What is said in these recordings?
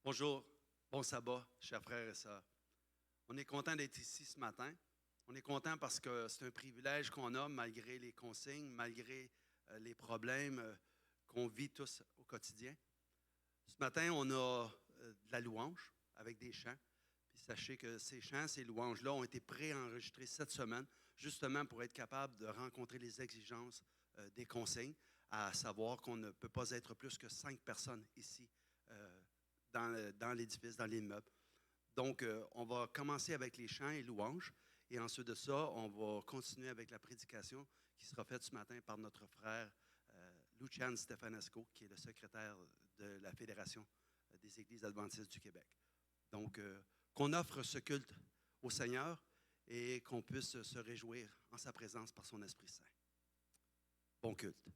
Bonjour, bon sabbat, chers frères et sœurs. On est content d'être ici ce matin. On est content parce que c'est un privilège qu'on a malgré les consignes, malgré les problèmes qu'on vit tous au quotidien. Ce matin, on a de la louange avec des chants. Puis sachez que ces chants, ces louanges-là ont été préenregistrés cette semaine, justement pour être capable de rencontrer les exigences des consignes, à savoir qu'on ne peut pas être plus que 5 personnes ici dans l'édifice, dans l'immeuble. Donc, on va commencer avec les chants et louanges. Et ensuite de ça, on va continuer avec la prédication qui sera faite ce matin par notre frère Lucian Stefanesco, qui est le secrétaire de la Fédération des Églises adventistes du Québec. Donc, qu'on offre ce culte au Seigneur et qu'on puisse se réjouir en sa présence par son Esprit Saint. Bon culte.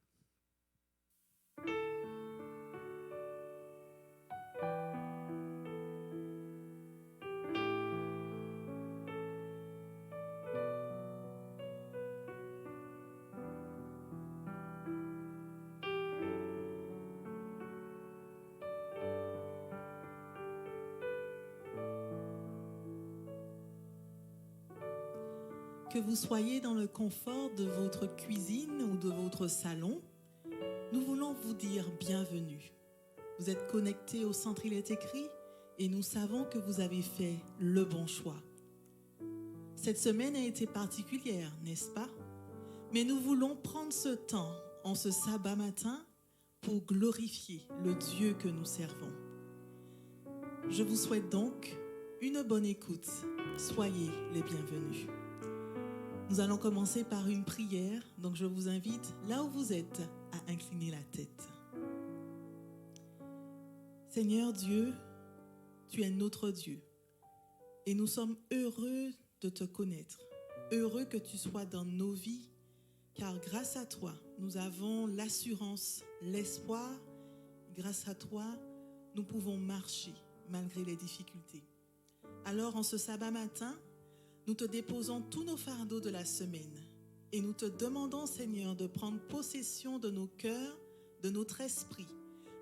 Que vous soyez dans le confort de votre cuisine ou de votre salon, nous voulons vous dire bienvenue. Vous êtes connectés au centre Il est écrit et nous savons que vous avez fait le bon choix. Cette semaine a été particulière, n'est-ce pas? Mais nous voulons prendre ce temps en ce sabbat matin pour glorifier le Dieu que nous servons. Je vous souhaite donc une bonne écoute. Soyez les bienvenus. Nous allons commencer par une prière, donc je vous invite, là où vous êtes, à incliner la tête. Seigneur Dieu, tu es notre Dieu et nous sommes heureux de te connaître, heureux que tu sois dans nos vies, car grâce à toi, nous avons l'assurance, l'espoir. Grâce à toi, nous pouvons marcher malgré les difficultés. Alors, en ce sabbat matin, nous te déposons tous nos fardeaux de la semaine et nous te demandons, Seigneur, de prendre possession de nos cœurs, de notre esprit,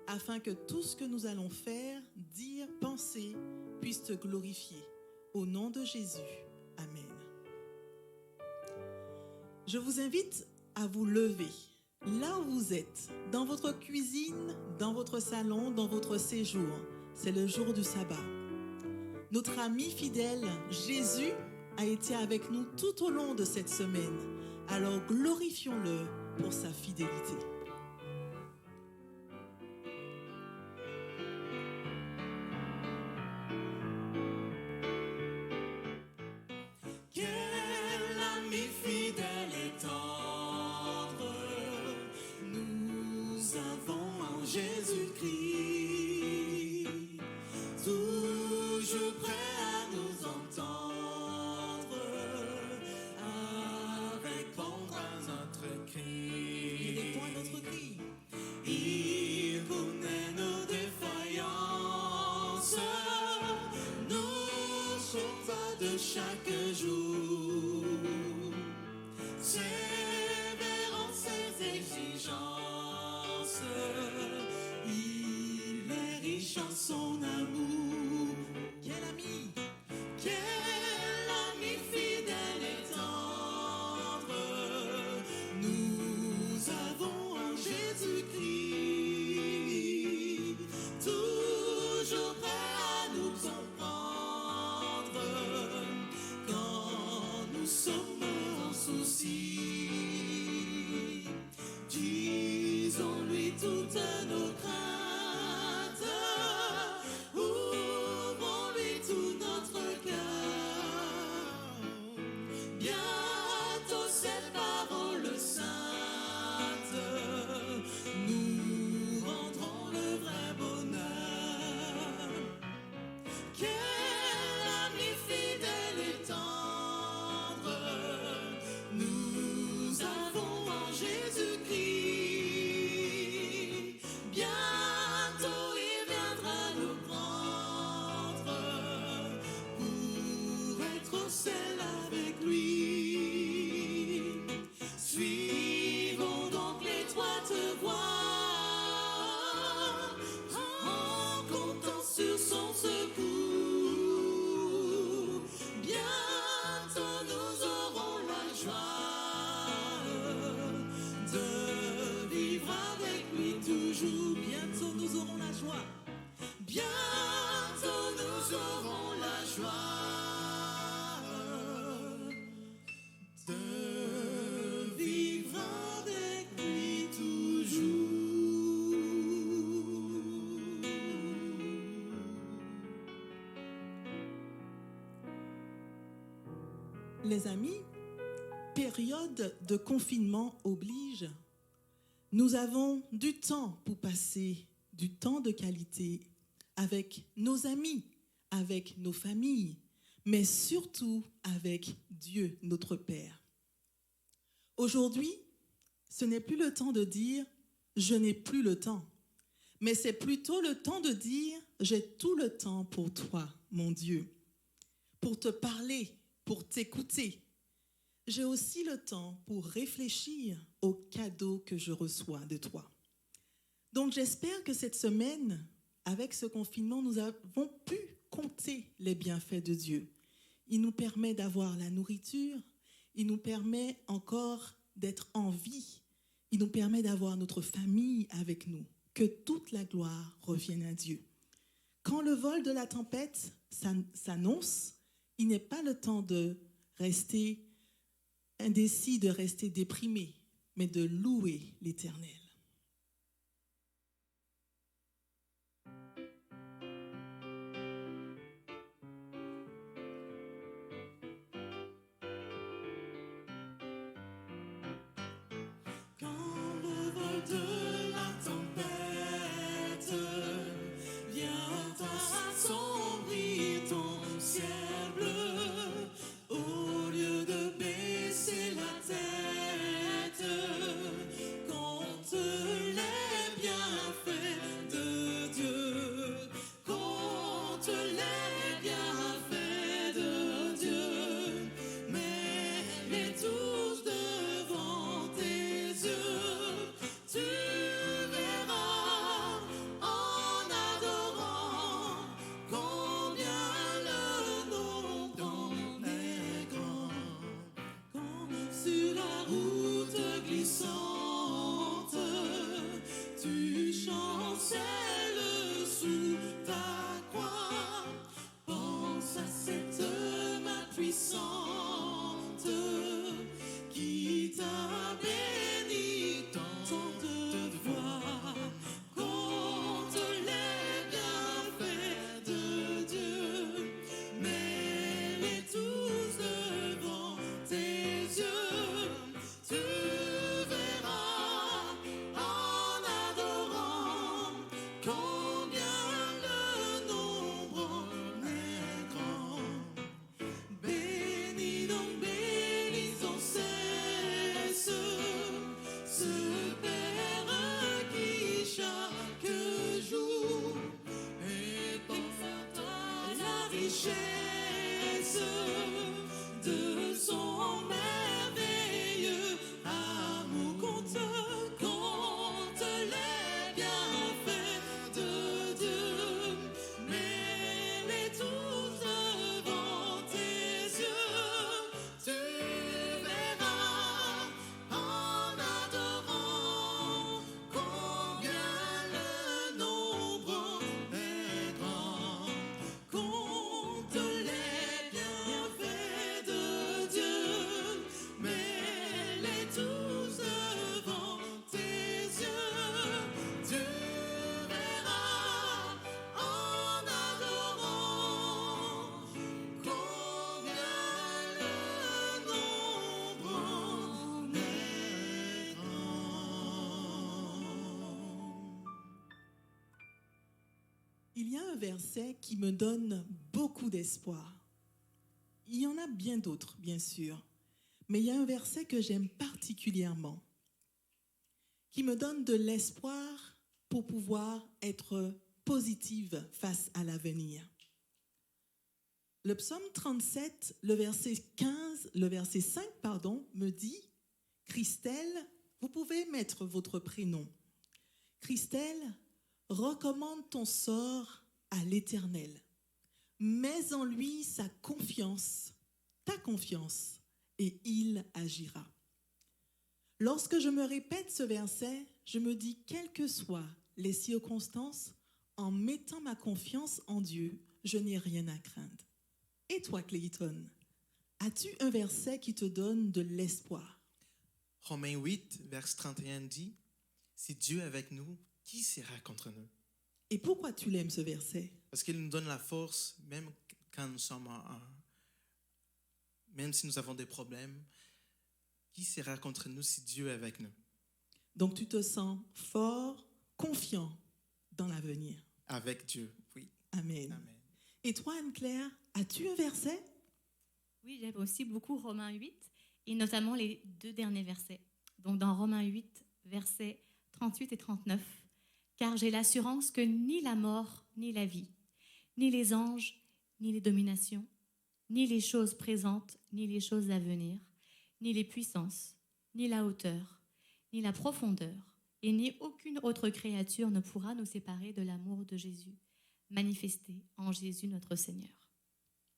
afin que tout ce que nous allons faire, dire, penser, puisse te glorifier. Au nom de Jésus, Amen. Je vous invite à vous lever, là où vous êtes, dans votre cuisine, dans votre salon, dans votre séjour. C'est le jour du sabbat. Notre ami fidèle, Jésus, a été avec nous tout au long de cette semaine. Alors glorifions-le pour sa fidélité. Quel ami fidèle et tendre nous avons en Jésus-Christ, toujours prêt à nous entendre. Il répond à notre cri. Il connaît nos défaillances, nous combat de chaque jour. Sévérant ses exigences, il est riche en son amour. Quel ami! Quel ami fidèle et tendre nous avons en Jésus-Christ, toujours prêt à nous comprendre quand nous sommes en souci. Disons-lui toutes nos craintes, ouvrons-lui tout notre cœur. bientôt nous aurons la joie de vivre avec lui toujours. Les amis, période de confinement oblige, nous avons du temps pour passer du temps de qualité avec nos amis, avec nos familles, mais surtout avec Dieu, notre Père. Aujourd'hui, ce n'est plus le temps de dire « je n'ai plus le temps », mais c'est plutôt le temps de dire « j'ai tout le temps pour toi, mon Dieu », pour te parler, pour t'écouter. J'ai aussi le temps pour réfléchir aux cadeaux que je reçois de toi. Donc j'espère que cette semaine, avec ce confinement, nous avons pu compter les bienfaits de Dieu. Il nous permet d'avoir la nourriture, il nous permet encore d'être en vie, il nous permet d'avoir notre famille avec nous. Que toute la gloire revienne à Dieu. Quand le vol de la tempête s'annonce, il n'est pas le temps de rester indécis, de rester déprimé, mais de louer l'Éternel. Quand le vol de la tempête vient assombrir ton ciel bleu, au lieu de baisser la tête, compte les bienfaits de Dieu, compte les bienfaits de Dieu, mets-les tous devant tes yeux, tu verras en adorant combien le nom d'en est grand. Quand sur la route glissante, tu chancelles sous ta croix, pense à cette main puissante qui t'a béni tant de fois. Compte les bienfaits de Dieu, mets-les tous devant tes yeux, tu verras en adorant combien le nombre est grand. Bénis donc, bénis sans cesse ce Père qui chaque jour épand la richesse de son merveilleux amour. Compte les bienfaits de Dieu, mets-les tous devant tes yeux, tu verras en adorant combien le nombre est grand. Compte les bienfaits de Dieu, mets-les tous devant tes yeux, tu verras en adorant combien le nombre est grand. Il y a un verset qui me donne beaucoup d'espoir. Il y en a bien d'autres, bien sûr, mais il y a un verset que j'aime particulièrement, qui me donne de l'espoir pour pouvoir être positive face à l'avenir. Le psaume 37, le verset 5, me dit « Christelle, vous pouvez mettre votre prénom. Christelle, recommande ton sort à l'Éternel. Mets en lui sa confiance, ta confiance, et il agira. » Lorsque je me répète ce verset, je me dis, quelles que soient les circonstances, En mettant ma confiance en Dieu, je n'ai rien à craindre. Et toi, Clayton, as-tu un verset qui te donne de l'espoir? Romains 8, verset 31 dit, « Si Dieu est avec nous, qui sera contre nous? » Et pourquoi tu l'aimes, ce verset? Parce qu'il nous donne la force, même quand nous sommes même si nous avons des problèmes, qui sera contre nous si Dieu est avec nous? Donc tu te sens fort, confiant dans l'avenir. Avec Dieu, oui. Amen. Amen. Et toi, Anne-Claire, as-tu un verset? Oui, j'aime aussi beaucoup Romains 8, et notamment les 2 derniers versets. Donc dans Romains 8, versets 38 et 39, « Car j'ai l'assurance que ni la mort, ni la vie, ni les anges, ni les dominations, ni les choses présentes, ni les choses à venir, ni les puissances, ni la hauteur, ni la profondeur, et ni aucune autre créature ne pourra nous séparer de l'amour de Jésus, manifesté en Jésus notre Seigneur. »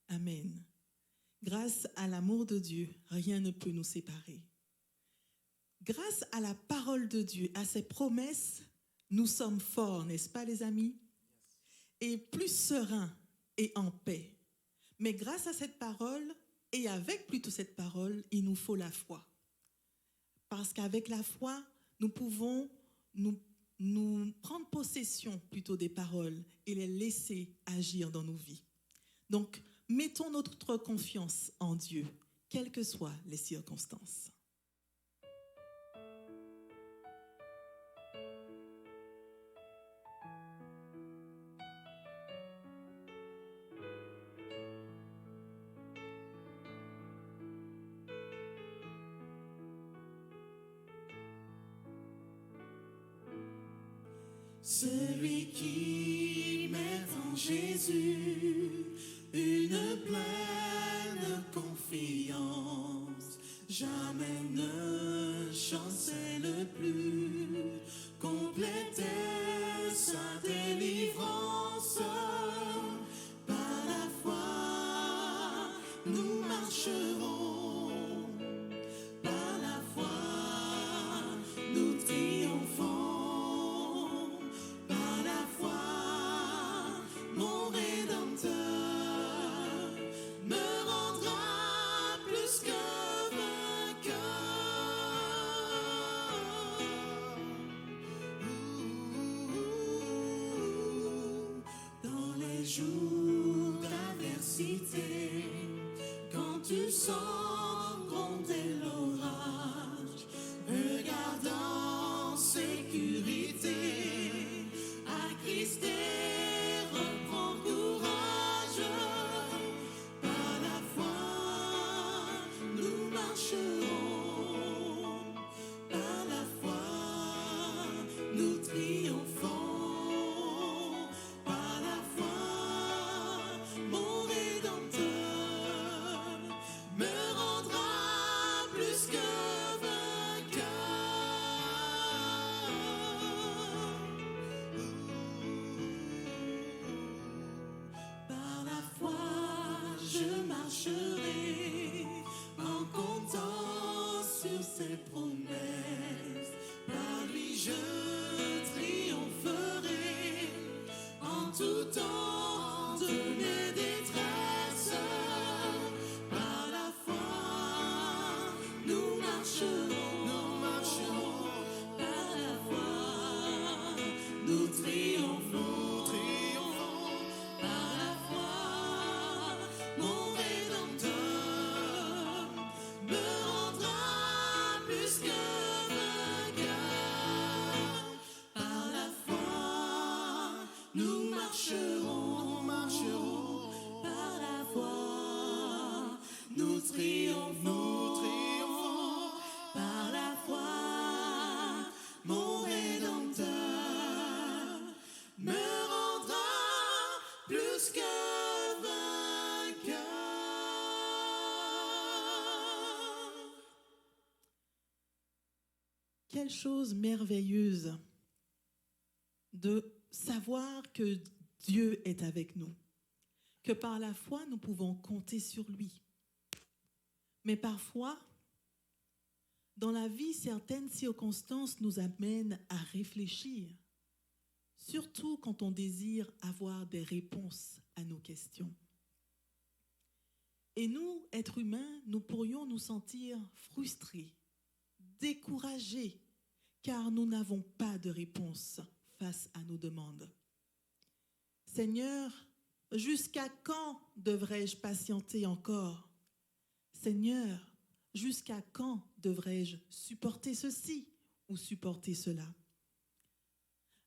Amen. Grâce à l'amour de Dieu, rien ne peut nous séparer. Grâce à la parole de Dieu, à ses promesses, nous sommes forts, n'est-ce pas les amis? Et plus sereins et en paix. Mais grâce à cette parole, et avec plutôt cette parole, il nous faut la foi. Parce qu'avec la foi, nous pouvons nous prendre possession plutôt des paroles et les laisser agir dans nos vies. Donc, mettons notre confiance en Dieu, quelles que soient les circonstances. Celui qui met en Jésus une pleine confiance, jamais ne chancelle plus, complète sa délivrance. Par la foi, nous marcherons, par la foi, nous triomphons. Jour d'adversité, quand tu sens gronder l'orage, regarde en sécurité, à Christ et reprends courage. Par la foi, nous marcherons, par la foi, nous triomphons. En comptant sur ses promesses, par lui je triompherai en tout temps de mes détresses. Par la foi, nous marcherons, par la foi, nous triomphons. Quelle chose merveilleuse de savoir que Dieu est avec nous, que par la foi, nous pouvons compter sur lui. Mais parfois, dans la vie, certaines circonstances nous amènent à réfléchir surtout quand on désire avoir des réponses à nos questions. Et nous, êtres humains, nous pourrions nous sentir frustrés, découragés, car nous n'avons pas de réponse face à nos demandes. Seigneur, jusqu'à quand devrais-je patienter encore? Seigneur, jusqu'à quand devrais-je supporter ceci ou supporter cela?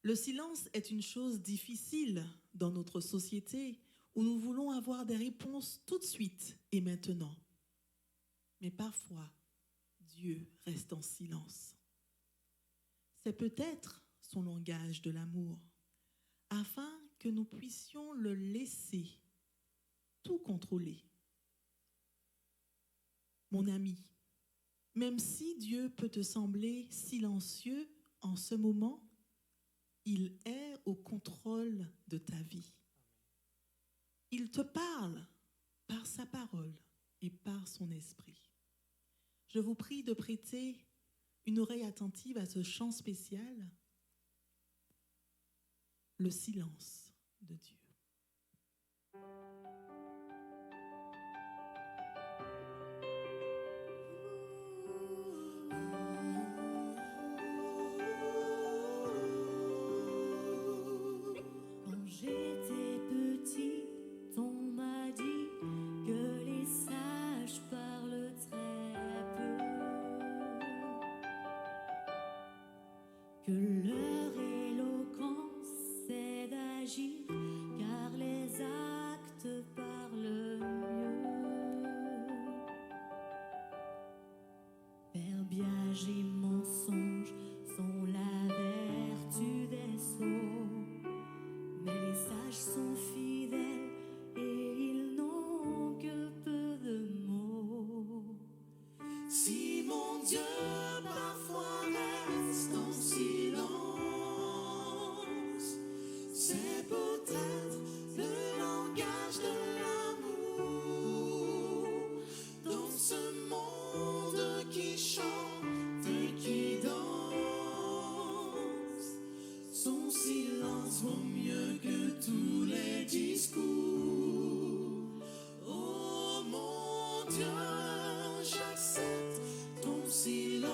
Le silence est une chose difficile dans notre société où nous voulons avoir des réponses tout de suite et maintenant. Mais parfois, Dieu reste en silence. C'est peut-être son langage de l'amour, afin que nous puissions le laisser tout contrôler. Mon ami, même si Dieu peut te sembler silencieux en ce moment, il est au contrôle de ta vie. Il te parle par sa parole et par son esprit. Je vous prie de prêter une oreille attentive à ce chant spécial, le silence de Dieu. Quand j'étais petit, on m'a dit que les sages parlent très peu, que leur éloquence c'est d'agir, car les actes parlent mieux. Verbiage et mensonge sont la vertu des sots. Mais les sages sont fidèles et ils n'ont que peu de mots. Si mon Dieu parfois reste en silence, c'est peut-être le langage de l'amour dans ce monde qui chante et qui danse. Son silence vaut mieux que tous les discours. Oh mon Dieu, j'accepte ton silence.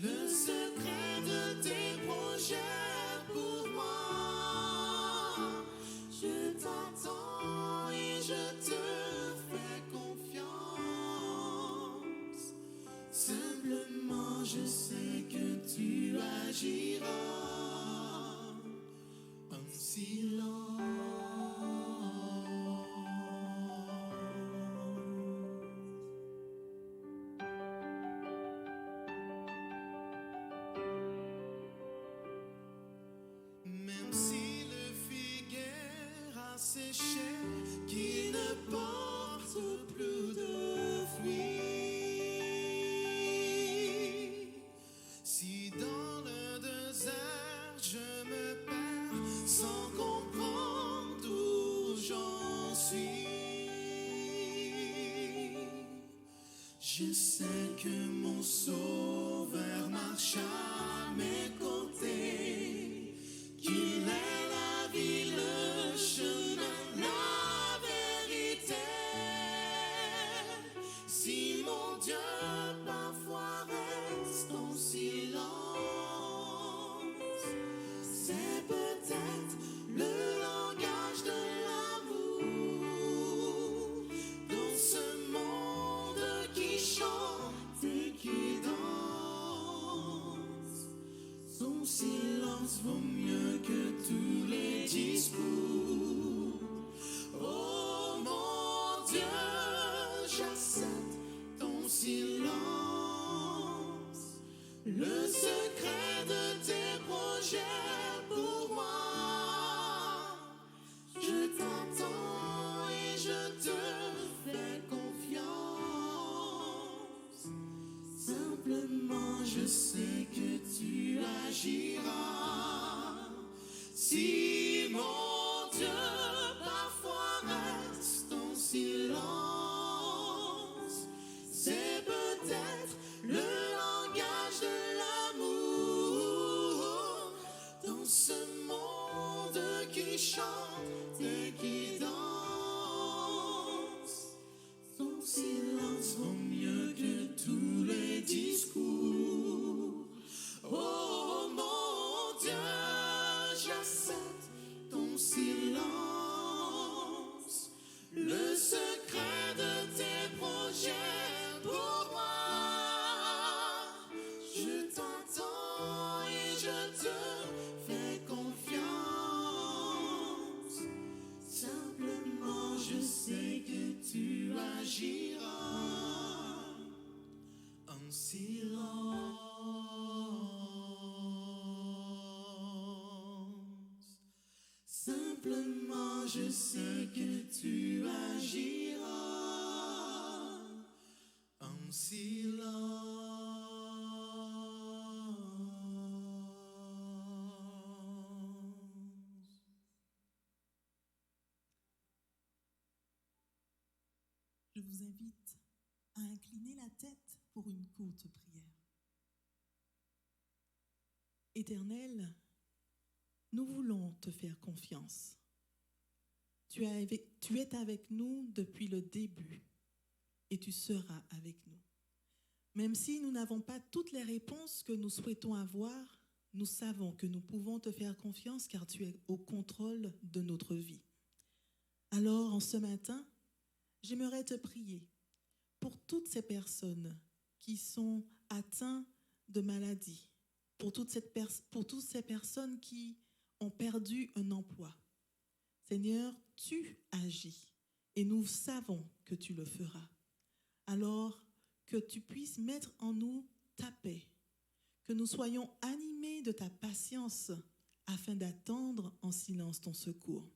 Le secret de tes projets pour moi. Je t'attends et je te fais confiance. Simplement, je sais que tu agiras en silence. Même si le figuier a séché, qui ne porte plus de fruits, si dans le désert je me perds sans comprendre où j'en suis, je sais que mon sauveur marche à mes côtés, qu'il est la vie, le chemin, la vérité. Si mon Dieu parfois reste en silence, c'est peut-être le langage de l'amour dans ce monde qui chante et qui danse. Son silence vaut mieux que tous les discours. Oh mon Dieu, j'accepte ton silence. Le secret de tes projets pour moi. Je t'attends et je te fais confiance. Simplement, je sais que tu agiras. Si mon Dieu parfois reste en silence, c'est peut-être le langage de l'amour qui chante et qui danse. Son silence vaut mieux que tous les discours. Oh mon Dieu, j'accepte ton silence, le secret de tes projets pour moi. Je t'attends et je te fais confiance. Simplement, je sais que tu agiras en silence. Simplement, je sais que tu agiras en silence. Je vous invite à incliner la tête pour une courte prière. Éternel, nous voulons te faire confiance. Tu es avec nous depuis le début et tu seras avec nous. Même si nous n'avons pas toutes les réponses que nous souhaitons avoir, nous savons que nous pouvons te faire confiance car tu es au contrôle de notre vie. Alors, en ce matin, j'aimerais te prier pour toutes ces personnes qui sont atteintes de maladies, pour toutes ces personnes qui ont perdu un emploi. Seigneur, tu agis et nous savons que tu le feras. Alors que tu puisses mettre en nous ta paix, que nous soyons animés de ta patience afin d'attendre en silence ton secours.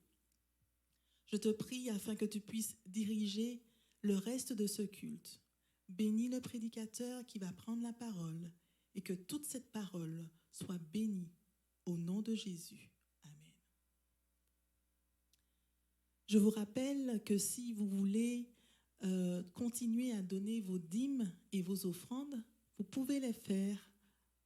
Je te prie afin que tu puisses diriger le reste de ce culte. Bénis le prédicateur qui va prendre la parole et que toute cette parole soit bénie au nom de Jésus. Amen. Je vous rappelle que si vous voulez continuer à donner vos dîmes et vos offrandes, vous pouvez les faire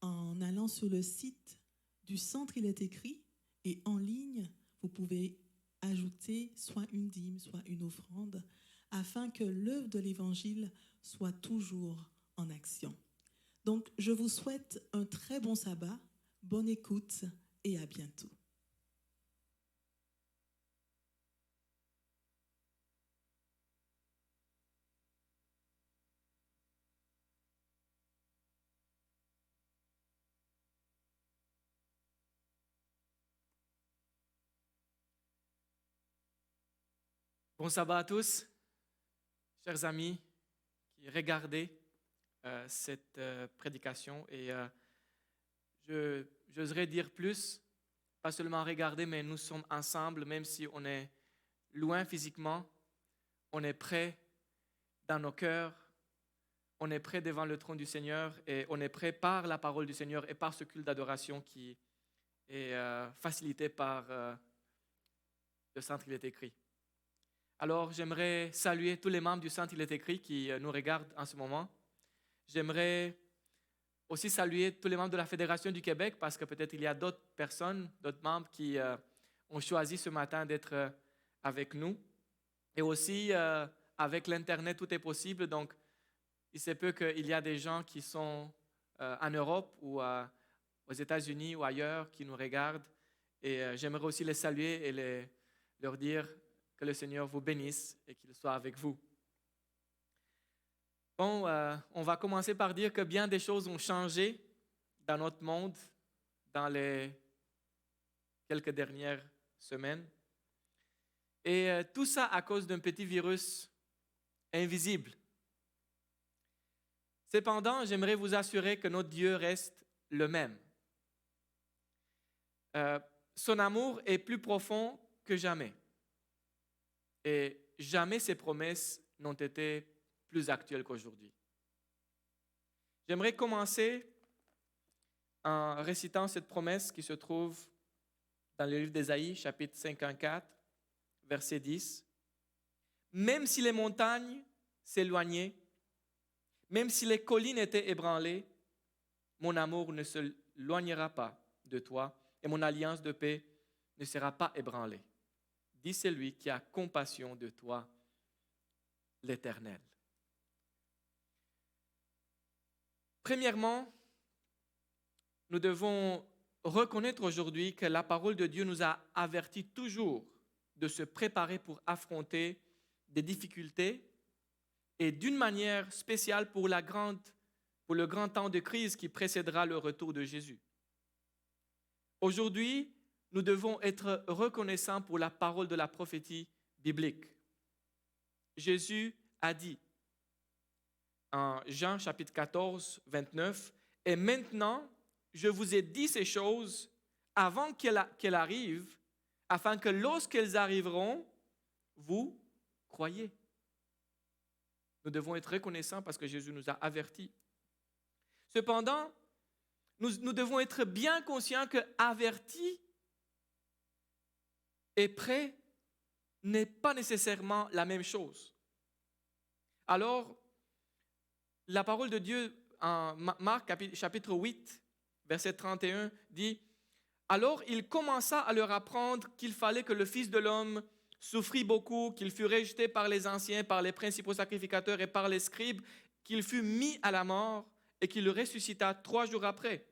en allant sur le site du centre Il est écrit et en ligne, vous pouvez ajouter soit une dîme, soit une offrande afin que l'œuvre de l'Évangile soit toujours en action. Donc, je vous souhaite un très bon sabbat, bonne écoute et à bientôt. Bon sabbat à tous, chers amis qui regardez cette prédication. Et j'oserais dire plus, pas seulement regarder, mais nous sommes ensemble, même si on est loin physiquement, on est prêts dans nos cœurs, on est prêts devant le trône du Seigneur et on est prêts par la parole du Seigneur et par ce culte d'adoration qui est facilité par le centre Il est écrit. Alors, j'aimerais saluer tous les membres du centre Il est écrit qui nous regardent en ce moment. J'aimerais aussi saluer tous les membres de la Fédération du Québec parce que peut-être il y a d'autres personnes, d'autres membres qui ont choisi ce matin d'être avec nous. Et aussi, avec l'Internet, tout est possible. Donc, il se peut qu'il y a des gens qui sont en Europe ou aux États-Unis ou ailleurs qui nous regardent. Et j'aimerais aussi les saluer et leur dire que le Seigneur vous bénisse et qu'il soit avec vous. Bon, on va commencer par dire que bien des choses ont changé dans notre monde dans les quelques dernières semaines. Et tout ça à cause d'un petit virus invisible. Cependant, j'aimerais vous assurer que notre Dieu reste le même. Son amour est plus profond que jamais. Et jamais ses promesses n'ont été plus actuelles qu'aujourd'hui. J'aimerais commencer en récitant cette promesse qui se trouve dans le livre d'Ésaïe, chapitre 54, verset 10. « Même si les montagnes s'éloignaient, même si les collines étaient ébranlées, mon amour ne s'éloignera pas de toi et mon alliance de paix ne sera pas ébranlé, dit celui qui a compassion de toi, l'Éternel. Premièrement, nous devons reconnaître aujourd'hui que la parole de Dieu nous a avertis toujours de se préparer pour affronter des difficultés et d'une manière spéciale pour le grand temps de crise qui précédera le retour de Jésus. Aujourd'hui, nous devons être reconnaissants pour la parole de la prophétie biblique. Jésus a dit en Jean chapitre 14, 29, « Et maintenant, je vous ai dit ces choses avant qu'elles arrivent, afin que lorsqu'elles arriveront, vous croyez. » Nous devons être reconnaissants parce que Jésus nous a avertis. Cependant, nous devons être bien conscients que averti et prêt n'est pas nécessairement la même chose. Alors, la parole de Dieu en Marc chapitre 8, verset 31 dit « Alors il commença à leur apprendre qu'il fallait que le Fils de l'homme souffrit beaucoup, qu'il fût rejeté par les anciens, par les principaux sacrificateurs et par les scribes, qu'il fût mis à la mort et qu'il ressuscita 3 jours après. »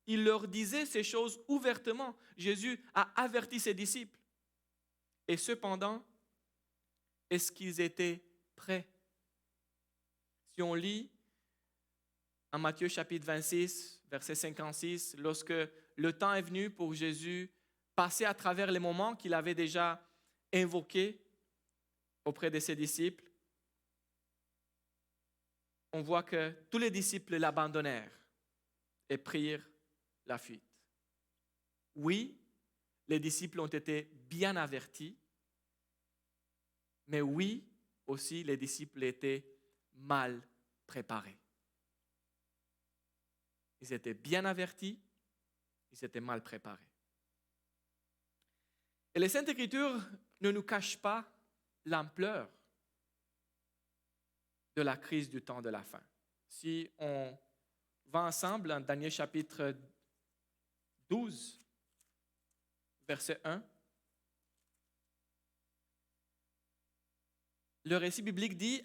Il leur disait ces choses ouvertement. Jésus a averti ses disciples. Et cependant, est-ce qu'ils étaient prêts? Si on lit en Matthieu chapitre 26, verset 56, lorsque le temps est venu pour Jésus passer à travers les moments qu'il avait déjà invoqués auprès de ses disciples, on voit que tous les disciples l'abandonnèrent et prirent la fuite. Oui, les disciples ont été bien avertis, mais oui, aussi les disciples étaient mal préparés. Ils étaient bien avertis, ils étaient mal préparés. Et les Saintes Écritures ne nous cachent pas l'ampleur de la crise du temps de la fin. Si on va ensemble en Daniel chapitre 12, verset 1, le récit biblique dit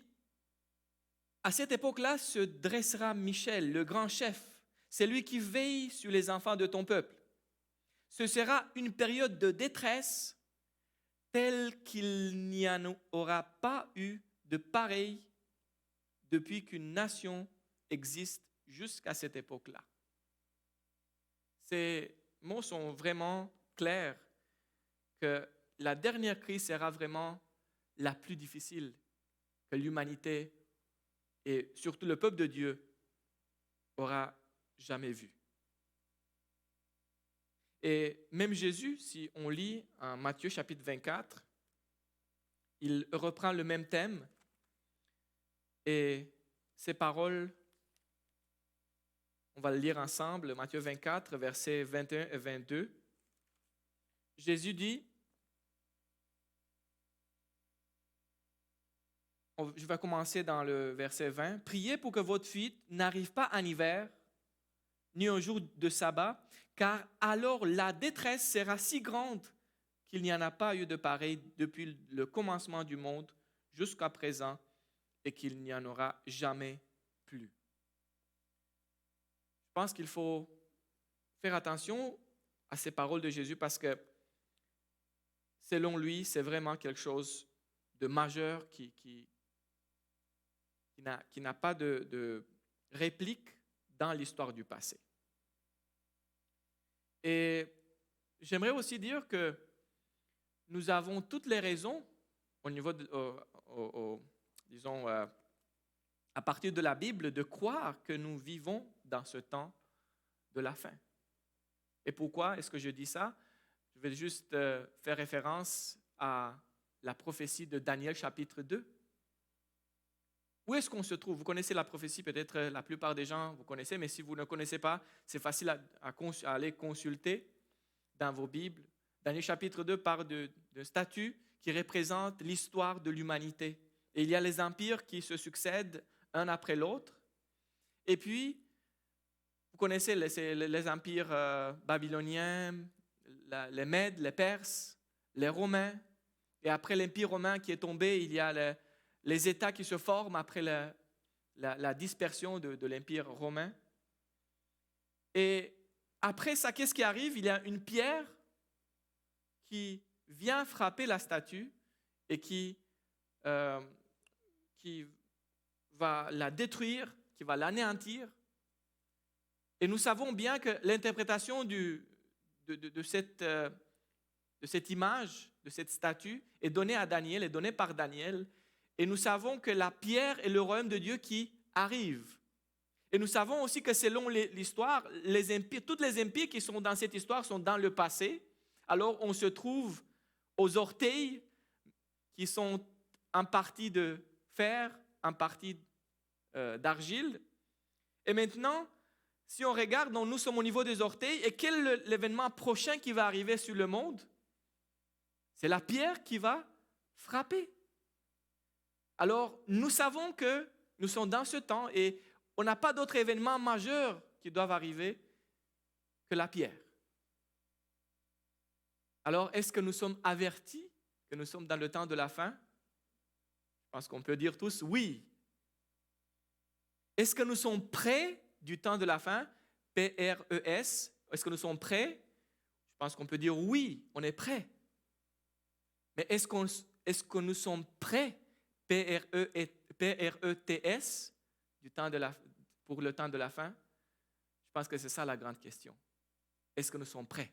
« À cette époque-là se dressera Michel, le grand chef, celui qui veille sur les enfants de ton peuple. Ce sera une période de détresse telle qu'il n'y en aura pas eu de pareille depuis qu'une nation existe jusqu'à cette époque-là. » Ces mots sont vraiment clairs que la dernière crise sera vraiment la plus difficile que l'humanité et surtout le peuple de Dieu aura jamais vue. Et même Jésus, si on lit en Matthieu chapitre 24, il reprend le même thème et ces paroles, on va le lire ensemble, Matthieu 24, versets 21 et 22. Jésus dit, je vais commencer dans le verset 20, « Priez pour que votre fuite n'arrive pas en hiver, ni un jour de sabbat, car alors la détresse sera si grande qu'il n'y en a pas eu de pareil depuis le commencement du monde jusqu'à présent et qu'il n'y en aura jamais plus. » Je pense qu'il faut faire attention à ces paroles de Jésus parce que selon lui, c'est vraiment quelque chose de majeur qui n'a pas de réplique dans l'histoire du passé. Et j'aimerais aussi dire que nous avons toutes les raisons au niveau disons, à partir de la Bible, de croire que nous vivons dans ce temps de la fin. Et pourquoi est-ce que je dis ça? Je vais juste faire référence à la prophétie de Daniel chapitre 2. Où est-ce qu'on se trouve? Vous connaissez la prophétie, peut-être la plupart des gens vous connaissez, mais si vous ne connaissez pas, c'est facile à aller consulter dans vos Bibles. Daniel chapitre 2 parle de statue qui représente l'histoire de l'humanité. Et il y a les empires qui se succèdent un après l'autre. Et puis, vous connaissez les empires babyloniens, les Mèdes, les Perses, les Romains. Et après l'Empire romain qui est tombé, il y a les États qui se forment après la dispersion de l'Empire romain. Et après ça, qu'est-ce qui arrive? Il y a une pierre qui vient frapper la statue et qui va la détruire, qui va l'anéantir. Et nous savons bien que l'interprétation de cette image, de cette statue, est donnée à Daniel, est donnée par Daniel. Et nous savons que la pierre est le royaume de Dieu qui arrive. Et nous savons aussi que selon l'histoire, toutes les empires qui sont dans cette histoire sont dans le passé. Alors on se trouve aux orteils qui sont en partie de fer, en partie d'argile. Et maintenant, si on regarde, donc nous sommes au niveau des orteils, et quel est l'événement prochain qui va arriver sur le monde? C'est la pierre qui va frapper. Alors, nous savons que nous sommes dans ce temps et on n'a pas d'autres événements majeurs qui doivent arriver que la pierre. Alors, est-ce que nous sommes avertis que nous sommes dans le temps de la fin? Je pense qu'on peut dire tous oui. Est-ce que nous sommes prêts du temps de la fin? P-R-E-S. Est-ce que nous sommes prêts? Je pense qu'on peut dire oui, on est prêts. Mais est-ce que nous sommes prêts? P-R-E-T-S pour le temps de la fin? Je pense que c'est ça la grande question. Est-ce que nous sommes prêts?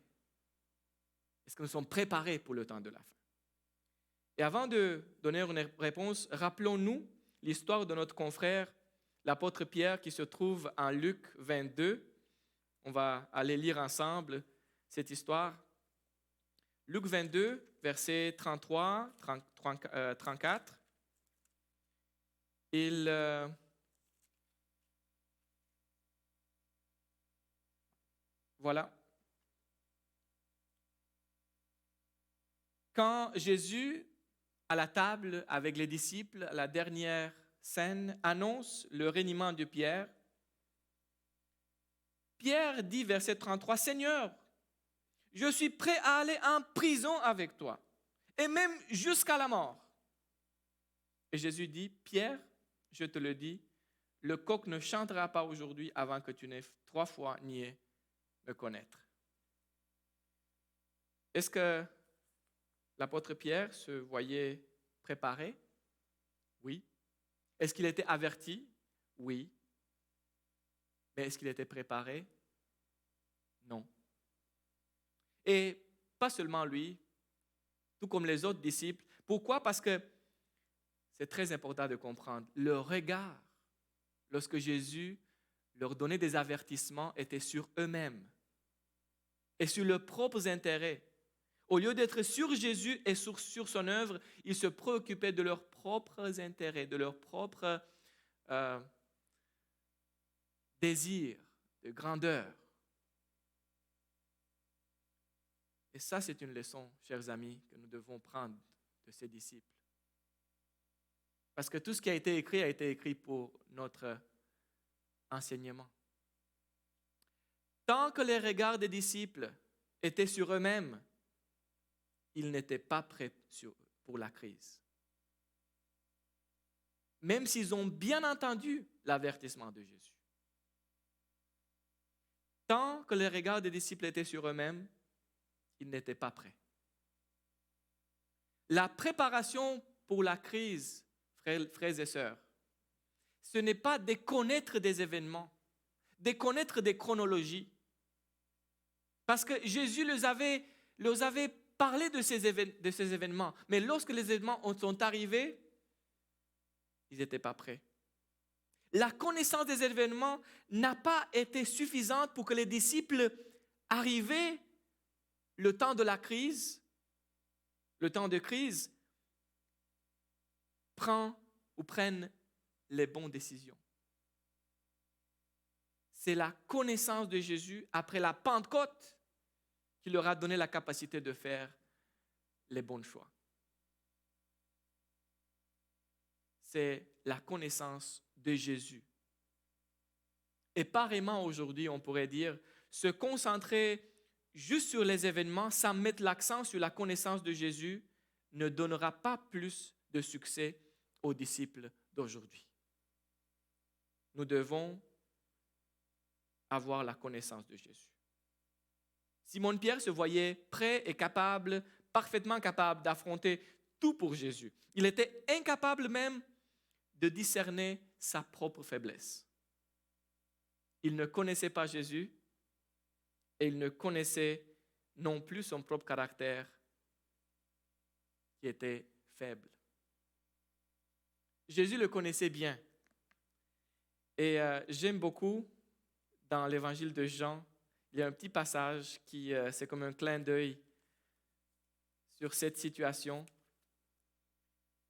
Est-ce que nous sommes préparés pour le temps de la fin? Et avant de donner une réponse, rappelons-nous l'histoire de notre confrère, l'apôtre Pierre, qui se trouve en Luc 22. On va aller lire ensemble cette histoire. Luc 22, versets 33, 34. Voilà. Quand Jésus, à la table avec les disciples, à la dernière scène, annonce le reniement de Pierre, Pierre dit, verset 33, « Seigneur, je suis prêt à aller en prison avec toi, et même jusqu'à la mort. » Et Jésus dit, « Pierre, je te le dis, le coq ne chantera pas aujourd'hui avant que tu n'aies 3 fois nié me connaître. » Est-ce que l'apôtre Pierre se voyait préparé? Oui. Est-ce qu'il était averti? Oui. Mais est-ce qu'il était préparé? Non. Et pas seulement lui, tout comme les autres disciples. Pourquoi? Parce que c'est très important de comprendre. Le regard, lorsque Jésus leur donnait des avertissements, était sur eux-mêmes et sur leurs propres intérêts. Au lieu d'être sur Jésus et sur son œuvre, ils se préoccupaient de leurs propres intérêts, de leurs propres désirs de grandeur. Et ça, c'est une leçon, chers amis, que nous devons prendre de ces disciples. Parce que tout ce qui a été écrit pour notre enseignement. Tant que les regards des disciples étaient sur eux-mêmes, ils n'étaient pas prêts pour la crise. Même s'ils ont bien entendu l'avertissement de Jésus. Tant que les regards des disciples étaient sur eux-mêmes, ils n'étaient pas prêts. La préparation pour la crise, frères et sœurs, ce n'est pas de connaître des événements, de connaître des chronologies. Parce que Jésus leur avait parlé de ces événements. Mais lorsque les événements sont arrivés, ils n'étaient pas prêts. La connaissance des événements n'a pas été suffisante pour que les disciples, arrivés le temps de la crise, le temps de crise, prennent les bonnes décisions. C'est la connaissance de Jésus après la Pentecôte qui leur a donné la capacité de faire les bons choix. C'est la connaissance de Jésus. Et pareillement aujourd'hui, on pourrait dire, se concentrer juste sur les événements sans mettre l'accent sur la connaissance de Jésus ne donnera pas plus de succès aux disciples d'aujourd'hui. Nous devons avoir la connaissance de Jésus. Simon-Pierre se voyait prêt et capable, parfaitement capable d'affronter tout pour Jésus. Il était incapable même de discerner sa propre faiblesse. Il ne connaissait pas Jésus et il ne connaissait non plus son propre caractère qui était faible. Jésus le connaissait bien. Et j'aime beaucoup, dans l'évangile de Jean, il y a un petit passage qui, c'est comme un clin d'œil sur cette situation.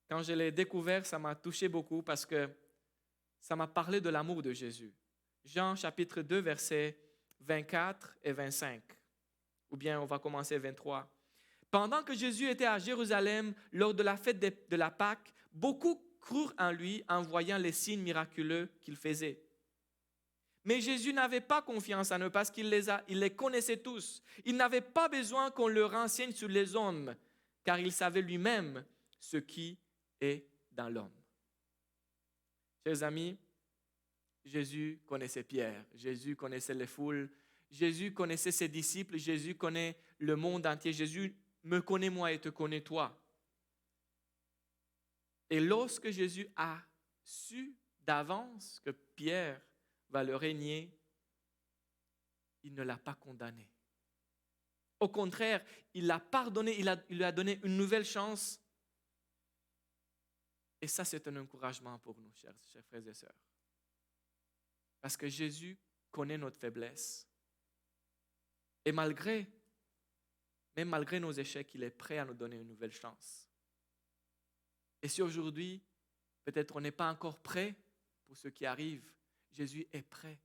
Quand je l'ai découvert, ça m'a touché beaucoup parce que ça m'a parlé de l'amour de Jésus. Jean chapitre 2, versets 24 et 25. Ou bien on va commencer 23. Pendant que Jésus était à Jérusalem lors de la fête de la Pâque, beaucoup crurent en lui en voyant les signes miraculeux qu'il faisait. Mais Jésus n'avait pas confiance en eux parce qu'il les connaissait tous. Il n'avait pas besoin qu'on le renseigne sur les hommes, car il savait lui-même ce qui est dans l'homme. Chers amis, Jésus connaissait Pierre, Jésus connaissait les foules, Jésus connaissait ses disciples, Jésus connaît le monde entier. Jésus me connaît moi et te connaît toi. Et lorsque Jésus a su d'avance que Pierre va le régner, il ne l'a pas condamné. Au contraire, il l'a pardonné, il lui a donné une nouvelle chance. Et ça, c'est un encouragement pour nous, chers frères et sœurs. Parce que Jésus connaît notre faiblesse. Et même malgré nos échecs, il est prêt à nous donner une nouvelle chance. Et si aujourd'hui, peut-être on n'est pas encore prêt pour ce qui arrive, Jésus est prêt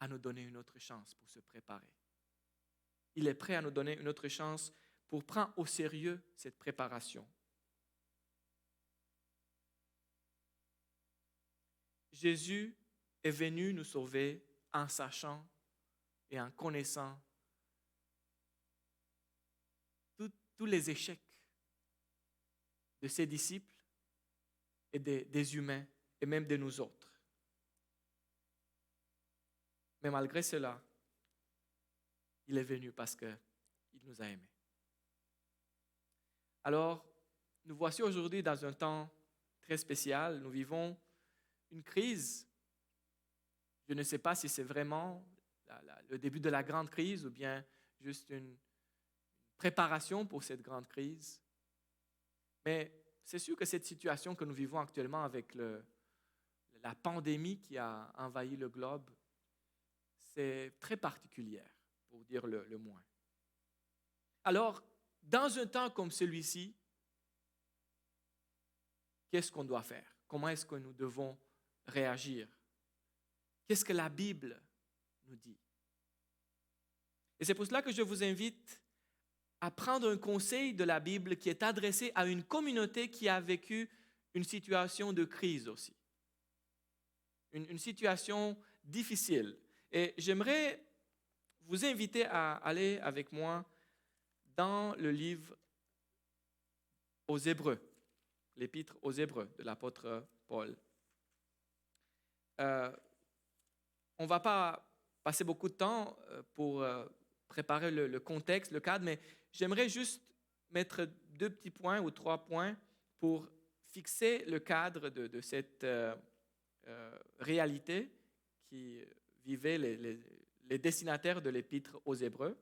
à nous donner une autre chance pour se préparer. Il est prêt à nous donner une autre chance pour prendre au sérieux cette préparation. Jésus est venu nous sauver en sachant et en connaissant tous les échecs de ses disciples et des humains et même de nous autres. Mais malgré cela, il est venu parce qu'il nous a aimés. Alors, nous voici aujourd'hui dans un temps très spécial. Nous vivons une crise. Je ne sais pas si c'est vraiment le début de la grande crise ou bien juste une préparation pour cette grande crise. Mais c'est sûr que cette situation que nous vivons actuellement avec la pandémie qui a envahi le globe, c'est très particulière, pour dire le moins. Alors, dans un temps comme celui-ci, qu'est-ce qu'on doit faire? Comment est-ce que nous devons réagir? Qu'est-ce que la Bible nous dit? Et c'est pour cela que je vous invite à prendre un conseil de la Bible qui est adressé à une communauté qui a vécu une situation de crise aussi. Une situation difficile. Et j'aimerais vous inviter à aller avec moi dans le livre aux Hébreux, l'épître aux Hébreux de l'apôtre Paul. On ne va pas passer beaucoup de temps pour préparer le contexte, le cadre, mais j'aimerais juste mettre 2 petits points ou 3 points pour fixer le cadre de cette réalité qui vivaient les destinataires de l'épître aux Hébreux.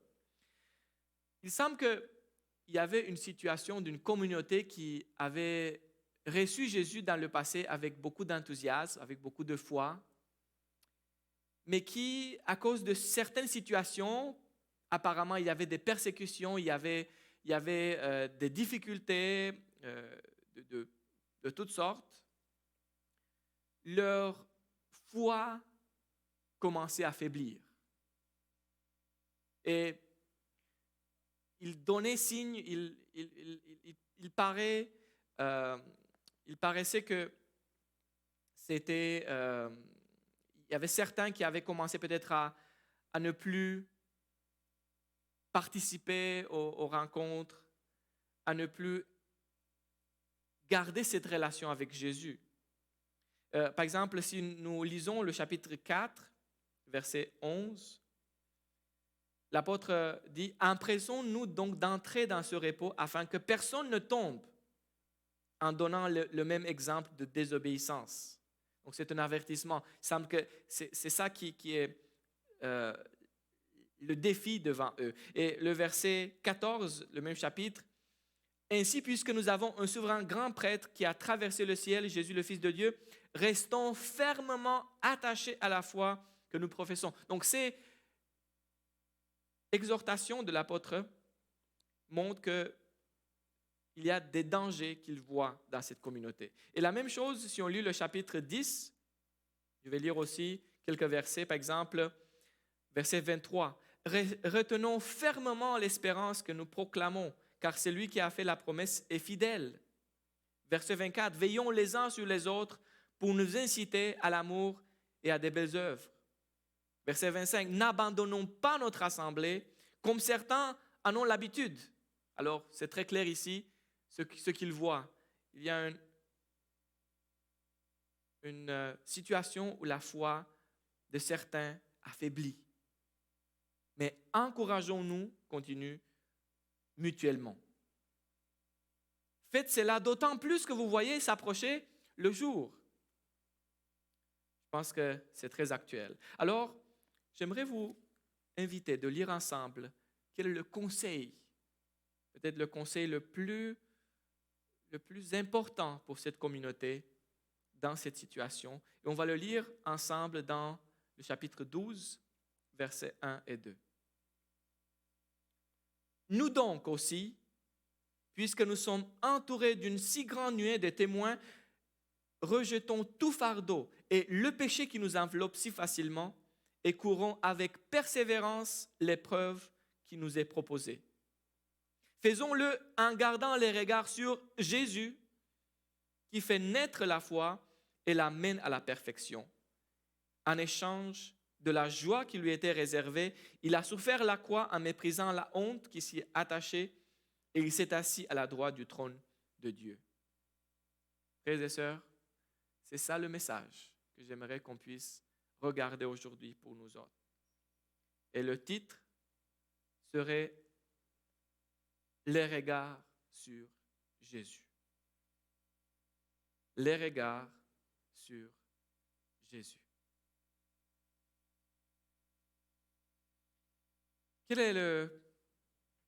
Il semble qu'il y avait une situation d'une communauté qui avait reçu Jésus dans le passé avec beaucoup d'enthousiasme, avec beaucoup de foi, mais qui, à cause de certaines situations, apparemment il y avait des persécutions, il y avait des difficultés de toutes sortes, leur foi commençait à faiblir. Et il donnait signe, il paraissait que c'était... il y avait certains qui avaient commencé peut-être à ne plus participer aux rencontres, à ne plus garder cette relation avec Jésus. Par exemple, si nous lisons le chapitre 4, verset 11, l'apôtre dit « Empressons-nous donc d'entrer dans ce repos afin que personne ne tombe en donnant le même exemple de désobéissance. » Donc c'est un avertissement. Il semble que c'est ça qui est le défi devant eux. Et le verset 14, le même chapitre, « Ainsi, puisque nous avons un souverain grand prêtre qui a traversé le ciel, Jésus le Fils de Dieu, restons fermement attachés à la foi que nous professons. » Donc ces exhortations de l'apôtre montrent qu'il y a des dangers qu'il voit dans cette communauté. Et la même chose, si on lit le chapitre 10, je vais lire aussi quelques versets, par exemple, verset 23. « Retenons fermement l'espérance que nous proclamons, car celui qui a fait la promesse est fidèle. » Verset 24. « Veillons les uns sur les autres pour nous inciter à l'amour et à des belles œuvres. » Verset 25. « N'abandonnons pas notre assemblée, comme certains en ont l'habitude. » Alors, c'est très clair ici, ce qu'ils voient. Il y a une situation où la foi de certains affaiblit. Mais encourageons-nous, continue, mutuellement. Faites cela d'autant plus que vous voyez s'approcher le jour. Je pense que c'est très actuel. Alors, j'aimerais vous inviter de lire ensemble quel est le conseil, peut-être le conseil le plus important pour cette communauté dans cette situation. Et on va le lire ensemble dans le chapitre 12, versets 1 et 2. Nous donc aussi, puisque nous sommes entourés d'une si grande nuée de témoins, rejetons tout fardeau et le péché qui nous enveloppe si facilement et courons avec persévérance l'épreuve qui nous est proposée. Faisons-le en gardant les regards sur Jésus, qui fait naître la foi et la mène à la perfection. En échange de la joie qui lui était réservée, il a souffert la croix en méprisant la honte qui s'y attachait et il s'est assis à la droite du trône de Dieu. Frères et sœurs, c'est ça le message que j'aimerais qu'on puisse regarder aujourd'hui pour nous autres. Et le titre serait « Les regards sur Jésus ». Les regards sur Jésus. Quel est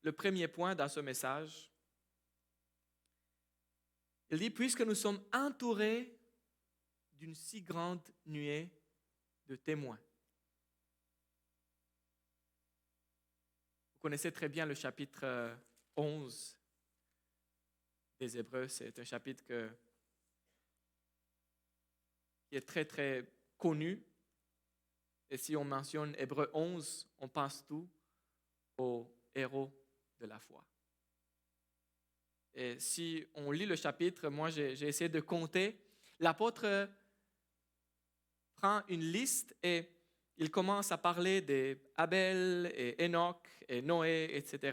le premier point dans ce message? Il dit, puisque nous sommes entourés d'une si grande nuée de témoins. Vous connaissez très bien le chapitre 11 des Hébreux. C'est un chapitre qui est très, très connu. Et si on mentionne Hébreux 11, on pense tout aux héros de la foi. Et si on lit le chapitre, moi j'ai essayé de compter, l'apôtre prend une liste et il commence à parler d'Abel et Enoch et Noé, etc.,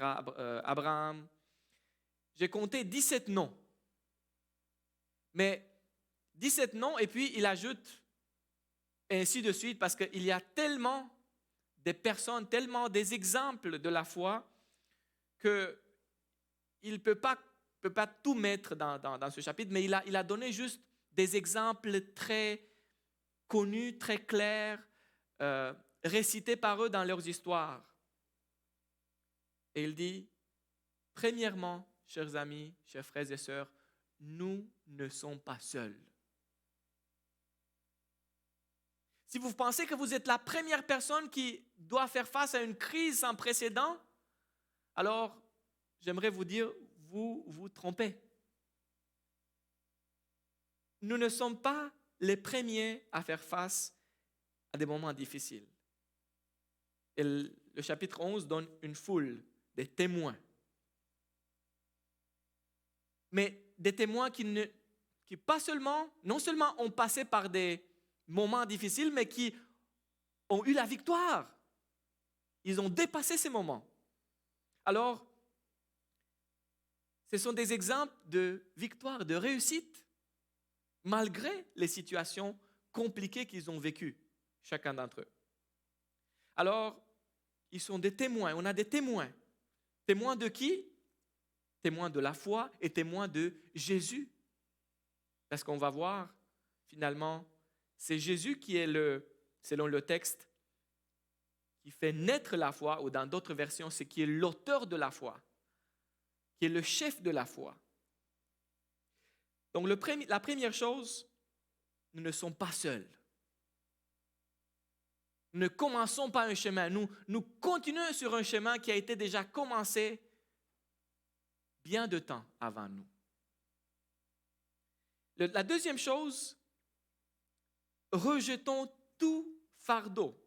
Abraham. J'ai compté 17 noms. Mais 17 noms et puis il ajoute ainsi de suite parce qu'il y a tellement des personnes, tellement des exemples de la foi qu'il ne peut pas tout mettre dans ce chapitre, mais il a donné juste des exemples très connus, très clairs, récités par eux dans leurs histoires. Et il dit, premièrement, chers amis, chers frères et sœurs, nous ne sommes pas seuls. Si vous pensez que vous êtes la première personne qui doit faire face à une crise sans précédent, alors j'aimerais vous dire, vous vous trompez. Nous ne sommes pas les premiers à faire face à des moments difficiles. Et le chapitre 11 donne une foule de témoins. Mais des témoins qui non seulement ont passé par des moments difficiles, mais qui ont eu la victoire. Ils ont dépassé ces moments. Alors, ce sont des exemples de victoire, de réussite, malgré les situations compliquées qu'ils ont vécues, chacun d'entre eux. Alors, ils sont des témoins. On a des témoins. Témoins de qui? Témoins de la foi et témoins de Jésus. Parce qu'on va voir, finalement, c'est Jésus qui est selon le texte, qui fait naître la foi, ou dans d'autres versions, c'est qui est l'auteur de la foi, qui est le chef de la foi. Donc, la première chose, nous ne sommes pas seuls. Nous ne commençons pas un chemin, nous continuons sur un chemin qui a été déjà commencé bien de temps avant nous. La deuxième chose, rejetons tout fardeau.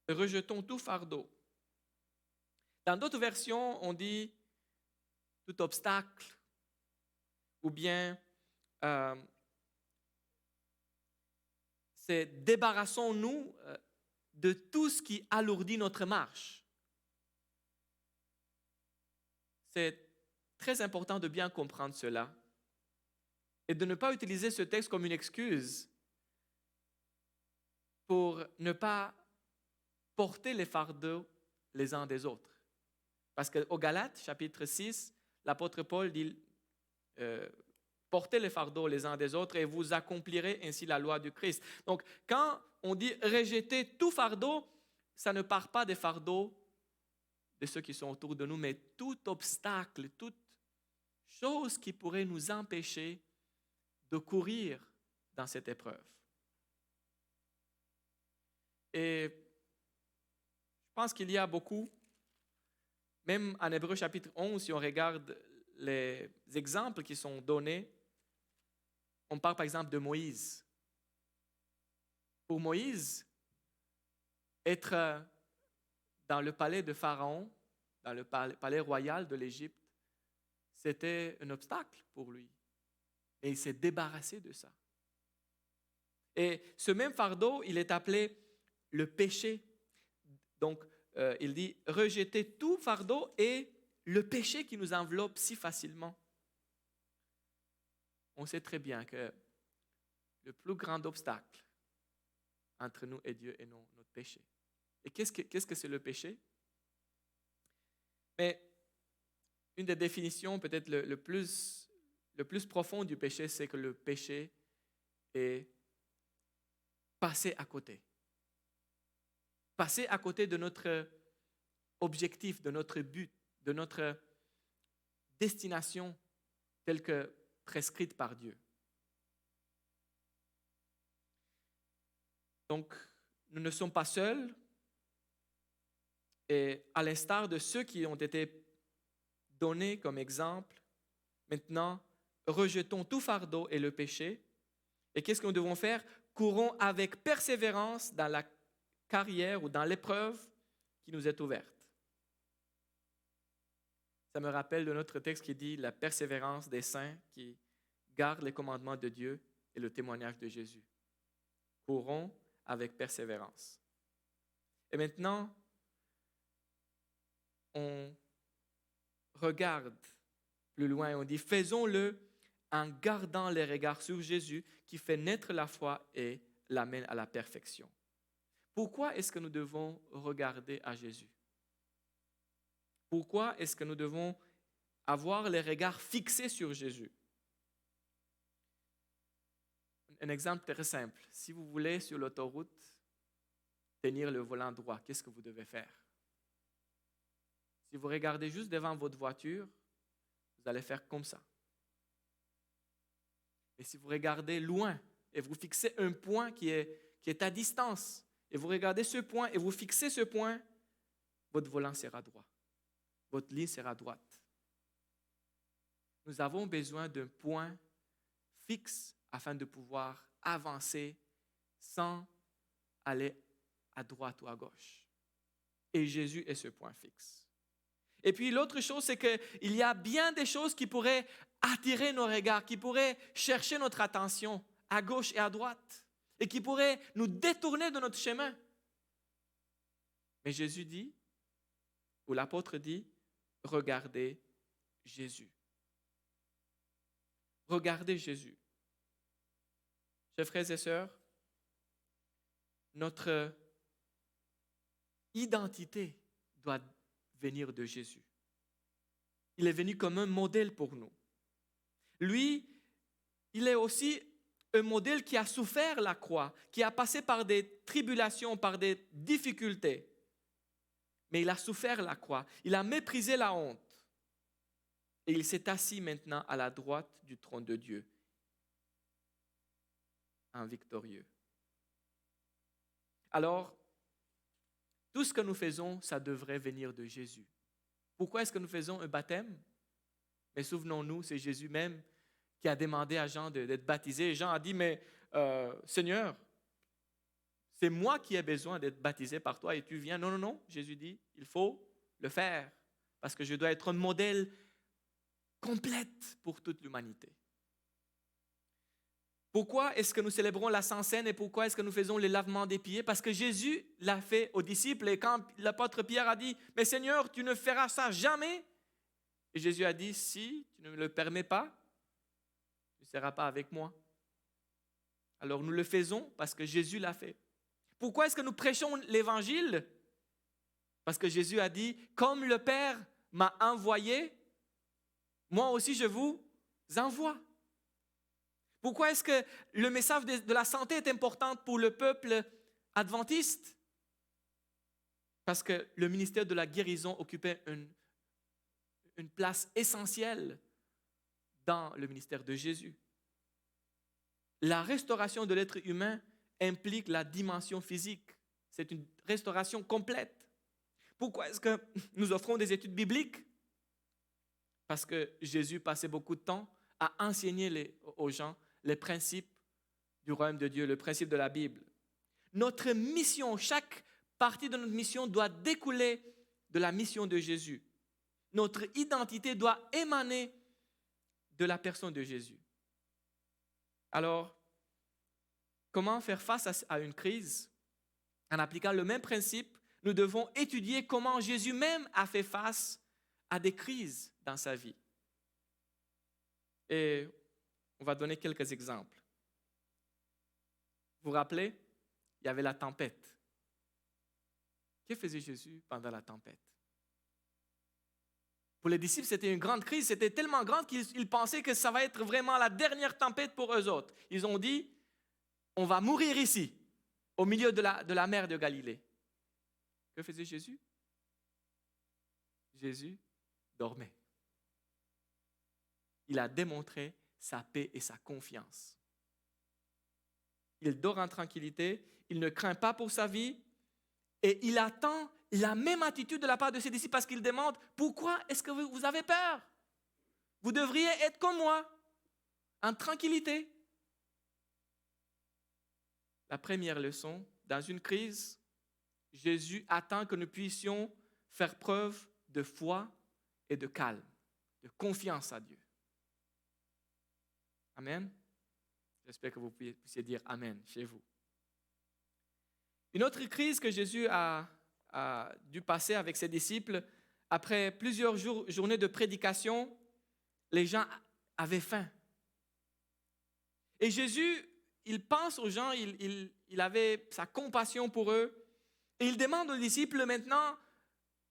Rejetons tout fardeau. Dans d'autres versions, on dit tout obstacle, ou bien c'est débarrassons-nous de tout ce qui alourdit notre marche. C'est très important de bien comprendre cela et de ne pas utiliser ce texte comme une excuse pour ne pas porter les fardeaux les uns des autres. Parce qu'au Galates, chapitre 6, l'apôtre Paul dit portez les fardeaux les uns des autres et vous accomplirez ainsi la loi du Christ. Donc, quand on dit rejeter tout fardeau, ça ne part pas des fardeaux de ceux qui sont autour de nous, mais tout obstacle, toute chose qui pourrait nous empêcher de courir dans cette épreuve. Et je pense qu'il y a beaucoup, même en Hébreux chapitre 11, si on regarde les exemples qui sont donnés, on parle par exemple de Moïse. Pour Moïse, être dans le palais de Pharaon, dans le palais royal de l'Égypte, c'était un obstacle pour lui. Et il s'est débarrassé de ça. Et ce même fardeau, il est appelé le péché. Donc, il dit rejeter tout fardeau et le péché qui nous enveloppe si facilement. On sait très bien que le plus grand obstacle entre nous et Dieu est notre péché. Et qu'est-ce que c'est le péché? Mais une des définitions peut-être le plus profond du péché, c'est que le péché est passer à côté. Passer à côté de notre objectif, de notre but, de notre destination telle que prescrite par Dieu. Donc, nous ne sommes pas seuls. Et à l'instar de ceux qui ont été donnés comme exemple, maintenant, rejetons tout fardeau et le péché. Et qu'est-ce que nous devons faire? Courons avec persévérance dans la carrière ou dans l'épreuve qui nous est ouverte. Ça me rappelle de notre texte qui dit la persévérance des saints qui gardent les commandements de Dieu et le témoignage de Jésus. Courons avec persévérance. Et maintenant, on regarde plus loin et on dit faisons-le en gardant les regards sur Jésus qui fait naître la foi et l'amène à la perfection. Pourquoi est-ce que nous devons regarder à Jésus? Pourquoi est-ce que nous devons avoir les regards fixés sur Jésus? Un exemple très simple. Si vous voulez sur l'autoroute tenir le volant droit, qu'est-ce que vous devez faire? Si vous regardez juste devant votre voiture, vous allez faire comme ça. Et si vous regardez loin et vous fixez un point qui est à distance, et vous regardez ce point et vous fixez ce point, votre volant sera droit. Votre ligne sera droite. Nous avons besoin d'un point fixe afin de pouvoir avancer sans aller à droite ou à gauche. Et Jésus est ce point fixe. Et puis l'autre chose, c'est qu'il y a bien des choses qui pourraient attirer nos regards, qui pourraient chercher notre attention à gauche et à droite, et qui pourraient nous détourner de notre chemin. Mais Jésus dit, où l'apôtre dit, regardez Jésus. Regardez Jésus. Chers frères et sœurs, notre identité doit venir de Jésus. Il est venu comme un modèle pour nous. Lui, il est aussi un modèle qui a souffert la croix, qui a passé par des tribulations, par des difficultés. Mais il a souffert la croix, il a méprisé la honte. Et il s'est assis maintenant à la droite du trône de Dieu, un victorieux. Alors, tout ce que nous faisons, ça devrait venir de Jésus. Pourquoi est-ce que nous faisons un baptême? Mais souvenons-nous, c'est Jésus même qui a demandé à Jean d'être baptisé. Et Jean a dit, mais Seigneur, c'est moi qui ai besoin d'être baptisé par toi et tu viens. Non, non, non. Jésus dit, il faut le faire parce que je dois être un modèle complet pour toute l'humanité. Pourquoi est-ce que nous célébrons la Sainte Seine et pourquoi est-ce que nous faisons le lavement des pieds? Parce que Jésus l'a fait aux disciples et quand l'apôtre Pierre a dit, mais Seigneur, tu ne feras ça jamais. Et Jésus a dit, si tu ne me le permets pas, tu ne seras pas avec moi. Alors nous le faisons parce que Jésus l'a fait. Pourquoi est-ce que nous prêchons l'évangile? Parce que Jésus a dit, comme le Père m'a envoyé, moi aussi je vous envoie. Pourquoi est-ce que le message de la santé est important pour le peuple adventiste? Parce que le ministère de la guérison occupait une place essentielle dans le ministère de Jésus. La restauration de l'être humain implique la dimension physique. C'est une restauration complète. Pourquoi est-ce que nous offrons des études bibliques? Parce que Jésus passait beaucoup de temps à enseigner aux gens les principes du royaume de Dieu, le principe de la Bible. Notre mission, chaque partie de notre mission doit découler de la mission de Jésus. Notre identité doit émaner de la personne de Jésus. Alors, comment faire face à une crise? En appliquant le même principe, nous devons étudier comment Jésus même a fait face à des crises dans sa vie. Et on va donner quelques exemples. Vous vous rappelez, il y avait la tempête. Que faisait Jésus pendant la tempête? Pour les disciples, c'était une grande crise. C'était tellement grande qu'ils pensaient que ça va être vraiment la dernière tempête pour eux autres. Ils ont dit, on va mourir ici, au milieu de la mer de Galilée. Que faisait Jésus? Jésus dormait. Il a démontré sa paix et sa confiance. Il dort en tranquillité, il ne craint pas pour sa vie et il attend la même attitude de la part de ses disciples parce qu'il demande « Pourquoi est-ce que vous avez peur? Vous devriez être comme moi, en tranquillité. » La première leçon, dans une crise, Jésus attend que nous puissions faire preuve de foi et de calme, de confiance à Dieu. Amen. J'espère que vous puissiez dire Amen chez vous. Une autre crise que Jésus a dû passer avec ses disciples, après plusieurs journées de prédication, les gens avaient faim. Et Jésus, il pense aux gens, il avait sa compassion pour eux, et il demande aux disciples maintenant,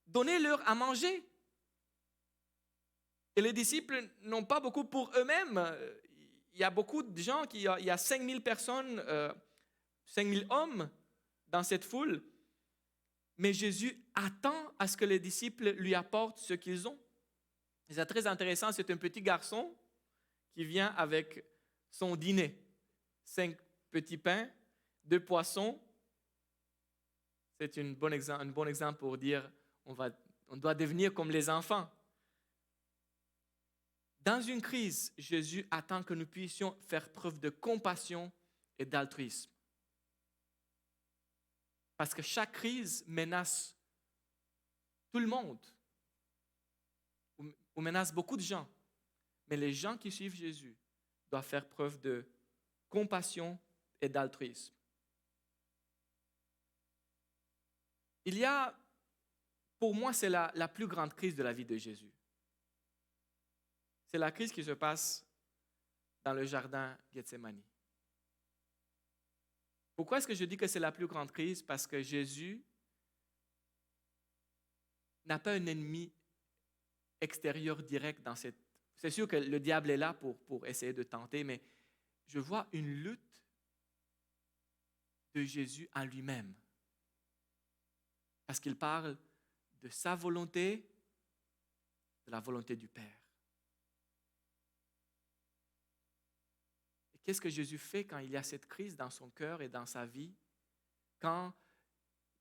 donnez-leur à manger. Et les disciples n'ont pas beaucoup pour eux-mêmes. Il y a beaucoup de gens, il y a 5000 personnes, 5000 hommes dans cette foule. Mais Jésus attend à ce que les disciples lui apportent ce qu'ils ont. Et c'est très intéressant, c'est un petit garçon qui vient avec son dîner. 5 petits pains, 2 poissons. C'est un bon exemple pour dire on doit devenir comme les enfants. Dans une crise, Jésus attend que nous puissions faire preuve de compassion et d'altruisme. Parce que chaque crise menace tout le monde, ou menace beaucoup de gens. Mais les gens qui suivent Jésus doivent faire preuve de compassion et d'altruisme. Il y a pour moi, c'est la plus grande crise de la vie de Jésus. C'est la crise qui se passe dans le jardin Gethsémani. Pourquoi est-ce que je dis que c'est la plus grande crise? Parce que Jésus n'a pas un ennemi extérieur direct dans cette... C'est sûr que le diable est là pour essayer de tenter, mais je vois une lutte de Jésus en lui-même. Parce qu'il parle de sa volonté, de la volonté du Père. Et qu'est-ce que Jésus fait quand il y a cette crise dans son cœur et dans sa vie? Quand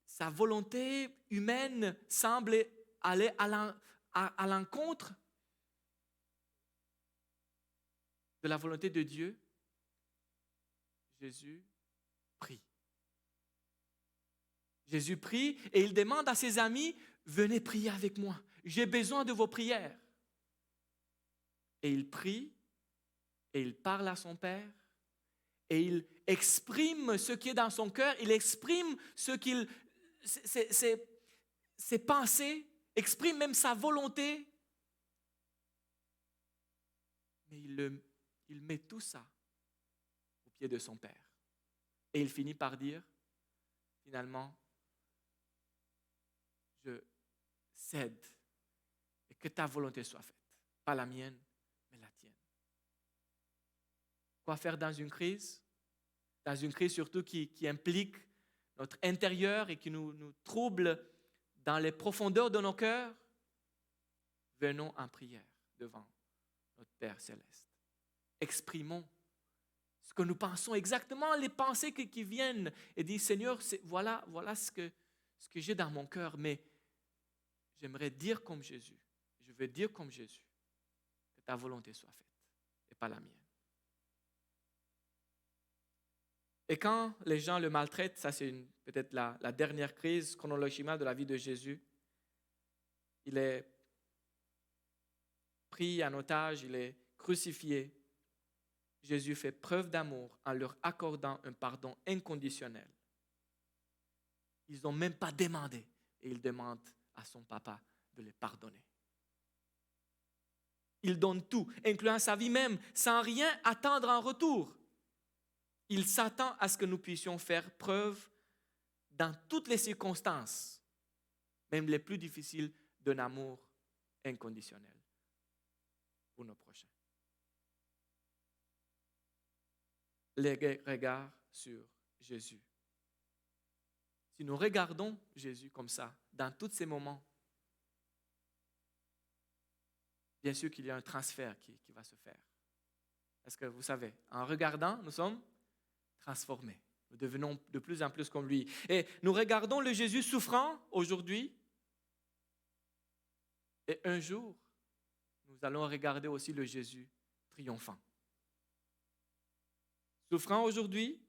sa volonté humaine semble aller à l'encontre de la volonté de Dieu, Jésus prie. Jésus prie et il demande à ses amis, venez prier avec moi, j'ai besoin de vos prières. Et il prie et il parle à son Père et il exprime ce qui est dans son cœur, il exprime ses pensées, exprime même sa volonté. Mais il met tout ça au pied de son Père. Et il finit par dire, finalement, je cède et que ta volonté soit faite. Pas la mienne, mais la tienne. Quoi faire dans une crise? Dans une crise surtout qui implique notre intérieur et qui nous trouble dans les profondeurs de nos cœurs. Venons en prière devant notre Père céleste. Exprimons ce que nous pensons, exactement les pensées qui viennent, et dit Seigneur, voilà ce que j'ai dans mon cœur, mais j'aimerais dire comme Jésus, je veux dire comme Jésus, que ta volonté soit faite et pas la mienne. Et quand les gens le maltraitent, ça c'est peut-être la dernière crise chronologiquement de la vie de Jésus, il est pris en otage, il est crucifié. Jésus fait preuve d'amour en leur accordant un pardon inconditionnel. Ils n'ont même pas demandé et il demande à son papa de les pardonner. Il donne tout, incluant sa vie même, sans rien attendre en retour. Il s'attend à ce que nous puissions faire preuve dans toutes les circonstances, même les plus difficiles, d'un amour inconditionnel pour nos prochains. Les regards sur Jésus. Si nous regardons Jésus comme ça, dans tous ces moments, bien sûr qu'il y a un transfert qui va se faire. Parce que vous savez, en regardant, nous sommes transformés. Nous devenons de plus en plus comme lui. Et nous regardons le Jésus souffrant aujourd'hui. Et un jour, nous allons regarder aussi le Jésus triomphant. Souffrant aujourd'hui,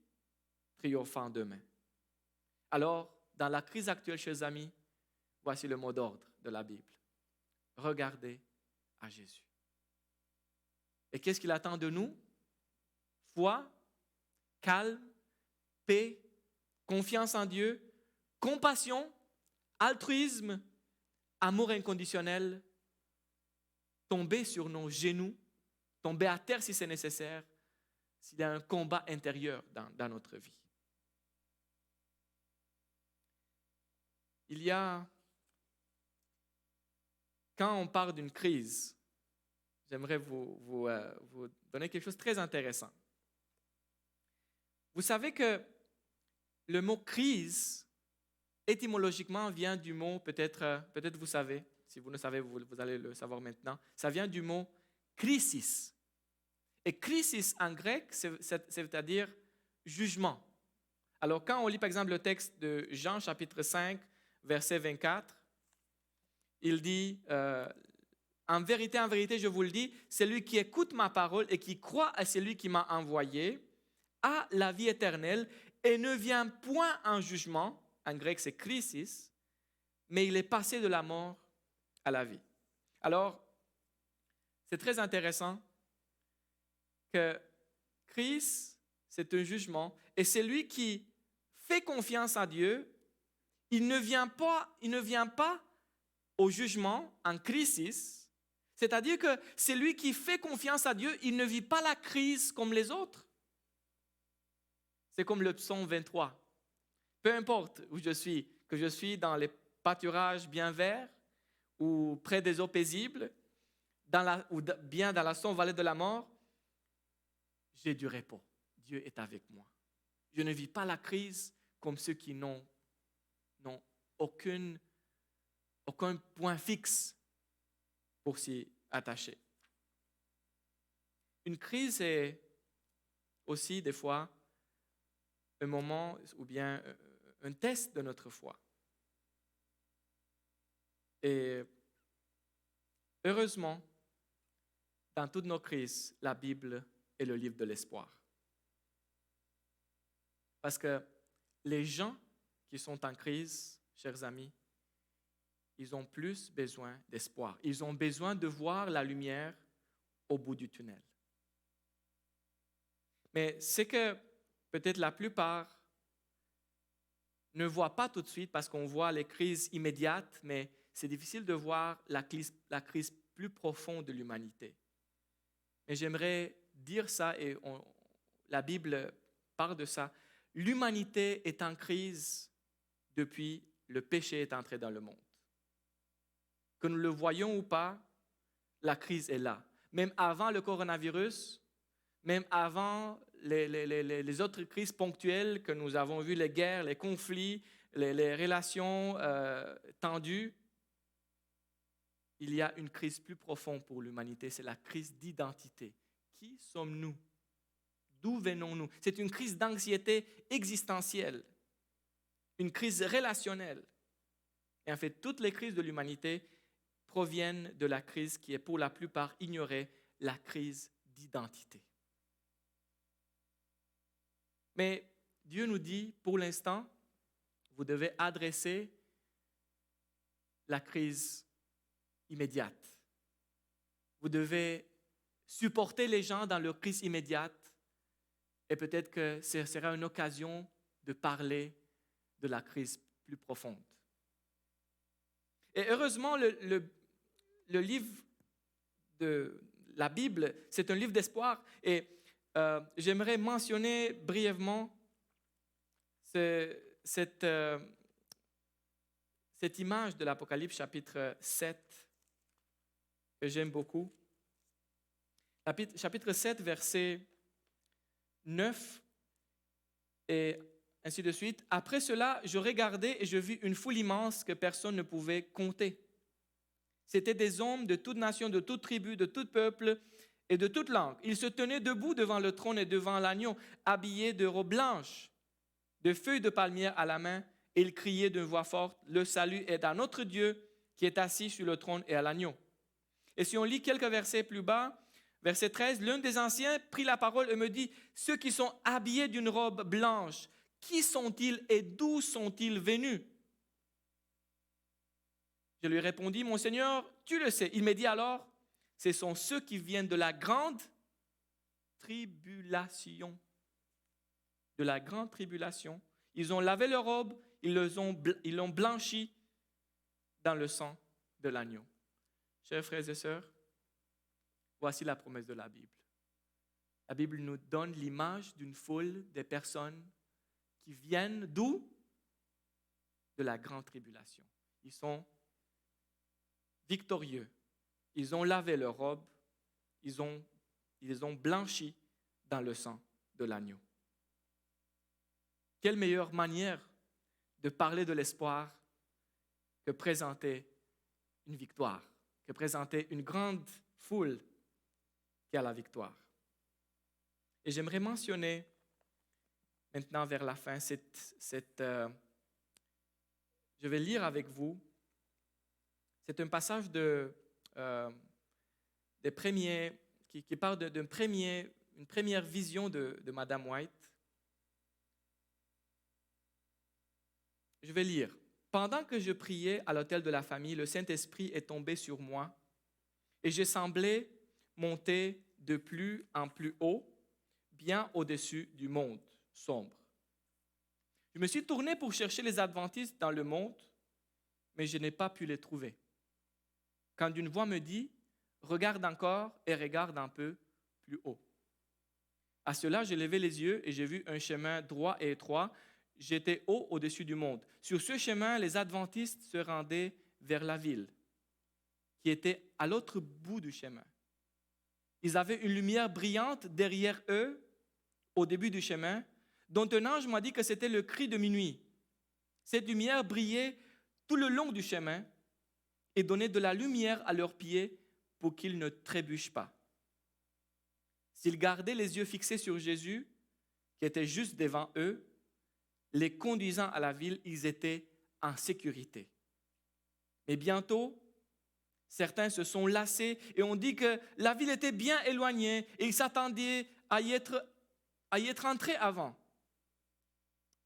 triomphant demain. Alors, dans la crise actuelle, chers amis, voici le mot d'ordre de la Bible. Regardez à Jésus. Et qu'est-ce qu'il attend de nous? Foi, calme, paix, confiance en Dieu, compassion, altruisme, amour inconditionnel, tomber sur nos genoux, tomber à terre si c'est nécessaire, s'il y a un combat intérieur dans notre vie. Il y a, quand on parle d'une crise, j'aimerais vous donner quelque chose de très intéressant. Vous savez que le mot crise, étymologiquement, vient du mot, peut-être vous savez, si vous ne savez, vous allez le savoir maintenant, ça vient du mot krisis. Et krisis en grec, c'est-à-dire jugement. Alors quand on lit par exemple le texte de Jean chapitre 5, verset 24, il dit, en vérité, je vous le dis, celui qui écoute ma parole et qui croit à celui qui m'a envoyé a la vie éternelle et ne vient point en jugement, en grec c'est krisis, mais il est passé de la mort à la vie. Alors, c'est très intéressant que Christ, c'est un jugement, et celui qui fait confiance à Dieu, il ne vient pas au jugement, en crise, c'est-à-dire que celui qui fait confiance à Dieu, il ne vit pas la crise comme les autres. C'est comme le psaume 23. Peu importe où je suis, que je suis dans les pâturages bien verts ou près des eaux paisibles, ou bien dans la sombre vallée de la mort, j'ai du repos. Dieu est avec moi. Je ne vis pas la crise comme ceux qui n'ont aucun point fixe pour s'y attacher. Une crise est aussi des fois un moment ou bien un test de notre foi. Et heureusement, dans toutes nos crises, la Bible est le livre de l'espoir. Parce que les gens qui sont en crise, chers amis, ils ont plus besoin d'espoir. Ils ont besoin de voir la lumière au bout du tunnel. Mais c'est que peut-être la plupart ne voient pas tout de suite parce qu'on voit les crises immédiates, mais c'est difficile de voir la crise plus profonde de l'humanité. Mais j'aimerais dire ça, et la Bible parle de ça. L'humanité est en crise depuis le péché est entré dans le monde. Que nous le voyons ou pas, la crise est là. Même avant le coronavirus, même avant les autres crises ponctuelles que nous avons vues, les guerres, les conflits, les relations tendues, il y a une crise plus profonde pour l'humanité, c'est la crise d'identité. Qui sommes-nous? D'où venons-nous? C'est une crise d'anxiété existentielle, une crise relationnelle. Et en fait, toutes les crises de l'humanité proviennent de la crise qui est pour la plupart ignorée, la crise d'identité. Mais Dieu nous dit, pour l'instant, vous devez adresser la crise immédiate. Vous devez supporter les gens dans leur crise immédiate et peut-être que ce sera une occasion de parler de la crise plus profonde. Et heureusement, le livre de la Bible, c'est un livre d'espoir. Et j'aimerais mentionner brièvement cette image de l'Apocalypse chapitre 7 que j'aime beaucoup. Chapitre 7, verset 9 et ainsi de suite. Après cela, je regardai et je vis une foule immense que personne ne pouvait compter. C'étaient des hommes de toute nation, de toute tribu, de tout peuple et de toute langue. Ils se tenaient debout devant le trône et devant l'agneau, habillés de robes blanches, de feuilles de palmier à la main, et ils criaient d'une voix forte, « Le salut est à notre Dieu qui est assis sur le trône et à l'agneau. » Et si on lit quelques versets plus bas, verset 13, l'un des anciens prit la parole et me dit, « Ceux qui sont habillés d'une robe blanche, qui sont-ils et d'où sont-ils venus? » Je lui répondis, « Mon Seigneur, tu le sais. » Il me dit alors, « Ce sont ceux qui viennent de la grande tribulation. » De la grande tribulation. Ils ont lavé leurs robes, ils l'ont blanchi dans le sang de l'agneau. Chers frères et sœurs, voici la promesse de la Bible. La Bible nous donne l'image d'une foule de personnes qui viennent d'où? De la grande tribulation. Ils sont victorieux. Ils ont lavé leurs robes. Ils les ont blanchis dans le sang de l'agneau. Quelle meilleure manière de parler de l'espoir que présenter une victoire, que présenter une grande foule qui a la victoire. Et j'aimerais mentionner maintenant vers la fin je vais lire avec vous. C'est un passage des premiers qui parle d'une première vision de Madame White. Je vais lire. Pendant que je priais à l'autel de la famille, le Saint-Esprit est tombé sur moi et je semblais monter de plus en plus haut, bien au-dessus du monde sombre. Je me suis tourné pour chercher les adventistes dans le monde, mais je n'ai pas pu les trouver. quand une voix me dit « Regarde encore et regarde un peu plus haut ». À cela, j'ai levé les yeux et j'ai vu un chemin droit et étroit. J'étais haut au-dessus du monde. Sur ce chemin, les adventistes se rendaient vers la ville, qui était à l'autre bout du chemin. Ils avaient une lumière brillante derrière eux, au début du chemin, dont un ange m'a dit que c'était le cri de minuit. Cette lumière brillait tout le long du chemin et donnait de la lumière à leurs pieds pour qu'ils ne trébuchent pas. S'ils gardaient les yeux fixés sur Jésus, qui était juste devant eux, les conduisant à la ville, ils étaient en sécurité. Mais bientôt, certains se sont lassés et ont dit que la ville était bien éloignée et ils s'attendaient à y être entrés avant.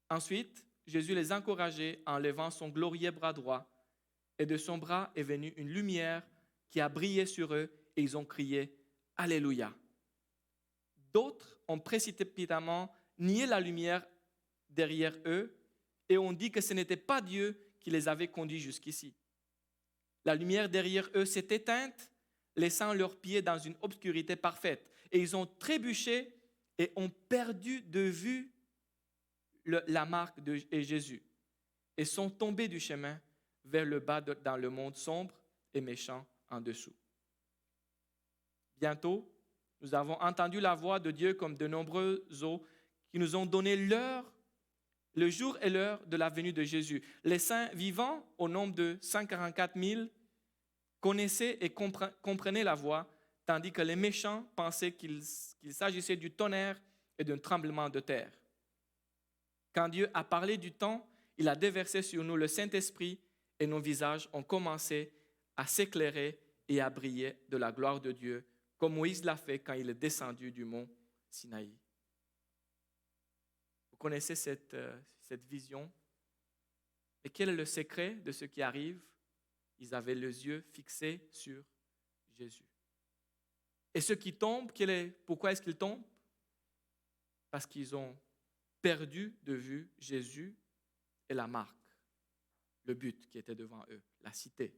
Ensuite, Jésus les encourageait en levant son glorieux bras droit et de son bras est venue une lumière qui a brillé sur eux et ils ont crié « Alléluia ». D'autres ont précipitamment nié la lumière derrière eux et ont dit que ce n'était pas Dieu qui les avait conduits jusqu'ici. La lumière derrière eux s'est éteinte, laissant leurs pieds dans une obscurité parfaite. Et ils ont trébuché et ont perdu de vue la marque de Jésus et sont tombés du chemin vers le bas dans le monde sombre et méchant en dessous. Bientôt, nous avons entendu la voix de Dieu comme de nombreux eaux qui nous ont donné le jour et l'heure de la venue de Jésus. Les saints vivants, au nombre de 144 000, connaissaient et comprenaient la voix, tandis que les méchants pensaient qu'il s'agissait du tonnerre et d'un tremblement de terre. Quand Dieu a parlé du temps, il a déversé sur nous le Saint-Esprit et nos visages ont commencé à s'éclairer et à briller de la gloire de Dieu, comme Moïse l'a fait quand il est descendu du mont Sinaï. Vous connaissez cette vision. Et quel est le secret de ce qui arrive? Ils avaient les yeux fixés sur Jésus. Et ceux qui tombent, pourquoi est-ce qu'ils tombent? Parce qu'ils ont perdu de vue Jésus et la marque, le but qui était devant eux, la cité,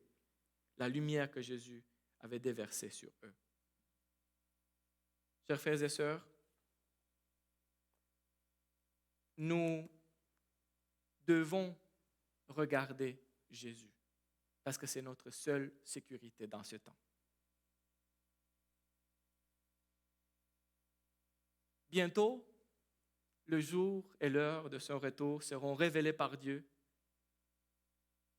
la lumière que Jésus avait déversée sur eux. Chers frères et sœurs, nous devons regarder Jésus parce que c'est notre seule sécurité dans ce temps. Bientôt, le jour et l'heure de son retour seront révélés par Dieu.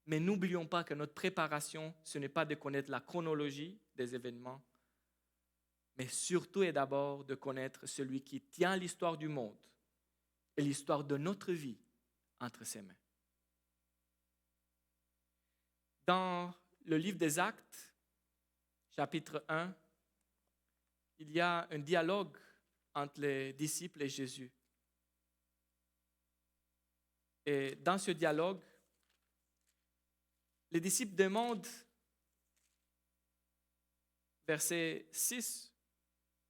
Mais n'oublions pas que notre préparation, ce n'est pas de connaître la chronologie des événements, mais surtout et d'abord de connaître celui qui tient l'histoire du monde et l'histoire de notre vie entre ses mains. Dans le livre des Actes, chapitre 1, il y a un dialogue entre les disciples et Jésus. Et dans ce dialogue, les disciples demandent, verset 6,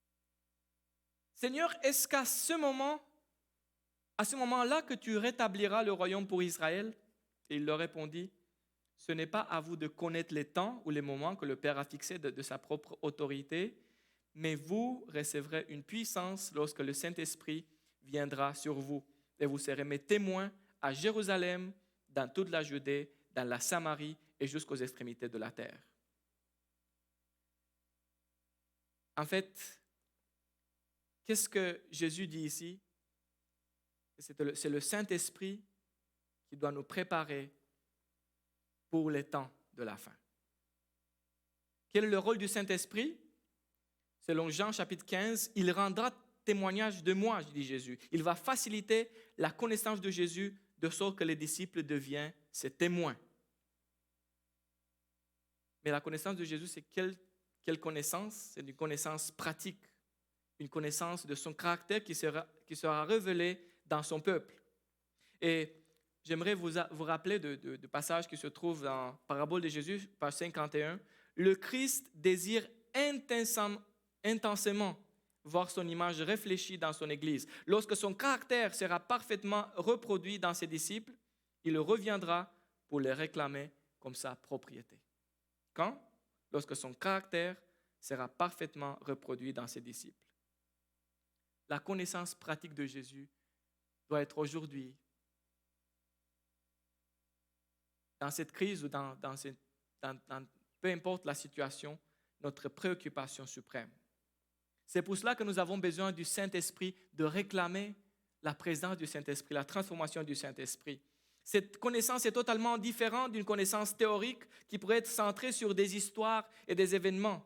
« Seigneur, est-ce qu'à ce moment-là que tu rétabliras le royaume pour Israël ?» Et il leur répondit, « Ce n'est pas à vous de connaître les temps ou les moments que le Père a fixés de sa propre autorité, mais vous recevrez une puissance lorsque le Saint-Esprit viendra sur vous, et vous serez mes témoins à Jérusalem, dans toute la Judée, dans la Samarie et jusqu'aux extrémités de la terre. » En fait, qu'est-ce que Jésus dit ici? C'est le Saint-Esprit qui doit nous préparer pour les temps de la fin. Quel est le rôle du Saint-Esprit? Selon Jean chapitre 15, il rendra témoignage de moi, dit Jésus. Il va faciliter la connaissance de Jésus de sorte que les disciples deviennent ses témoins. Mais la connaissance de Jésus, c'est quelle connaissance? C'est une connaissance pratique, une connaissance de son caractère qui sera révélée dans son peuple. Et j'aimerais vous rappeler de passages qui se trouvent dans Parabole de Jésus, page 51. Le Christ désire intensément voir son image réfléchie dans son Église. Lorsque son caractère sera parfaitement reproduit dans ses disciples, il reviendra pour les réclamer comme sa propriété. Quand? lorsque son caractère sera parfaitement reproduit dans ses disciples. La connaissance pratique de Jésus doit être aujourd'hui, dans cette crise ou dans peu importe la situation, notre préoccupation suprême. C'est pour cela que nous avons besoin du Saint-Esprit, de réclamer la présence du Saint-Esprit, la transformation du Saint-Esprit. Cette connaissance est totalement différente d'une connaissance théorique qui pourrait être centrée sur des histoires et des événements.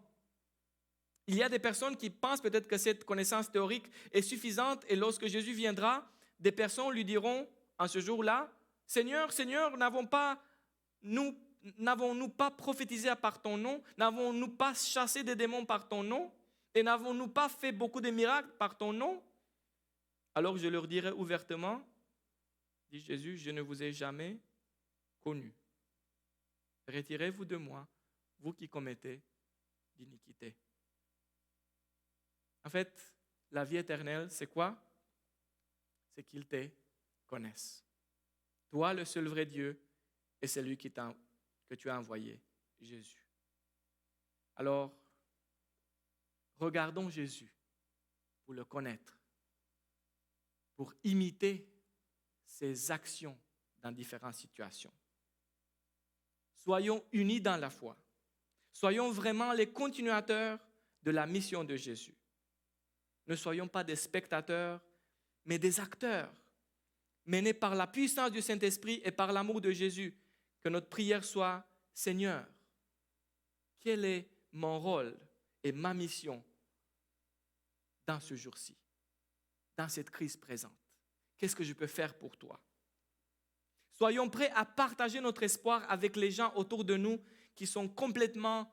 Il y a des personnes qui pensent peut-être que cette connaissance théorique est suffisante et lorsque Jésus viendra, des personnes lui diront en ce jour-là, « Seigneur, Seigneur, n'avons-nous pas prophétisé par ton nom? N'avons-nous pas chassé des démons par ton nom? Et n'avons-nous pas fait beaucoup de miracles par ton nom? » Alors je leur dirai ouvertement, dit Jésus, « Je ne vous ai jamais connu. Retirez-vous de moi, vous qui commettez d'iniquité. » En fait, la vie éternelle, c'est quoi? C'est qu'ils te connaissent. Toi, le seul vrai Dieu, et celui que tu as envoyé, Jésus. Alors, regardons Jésus pour le connaître, pour imiter ses actions dans différentes situations. Soyons unis dans la foi. Soyons vraiment les continuateurs de la mission de Jésus. Ne soyons pas des spectateurs, mais des acteurs, menés par la puissance du Saint-Esprit et par l'amour de Jésus. Que notre prière soit, Seigneur, quel est mon rôle et ma mission dans ce jour-ci, dans cette crise présente? Qu'est-ce que je peux faire pour toi? Soyons prêts à partager notre espoir avec les gens autour de nous qui sont complètement,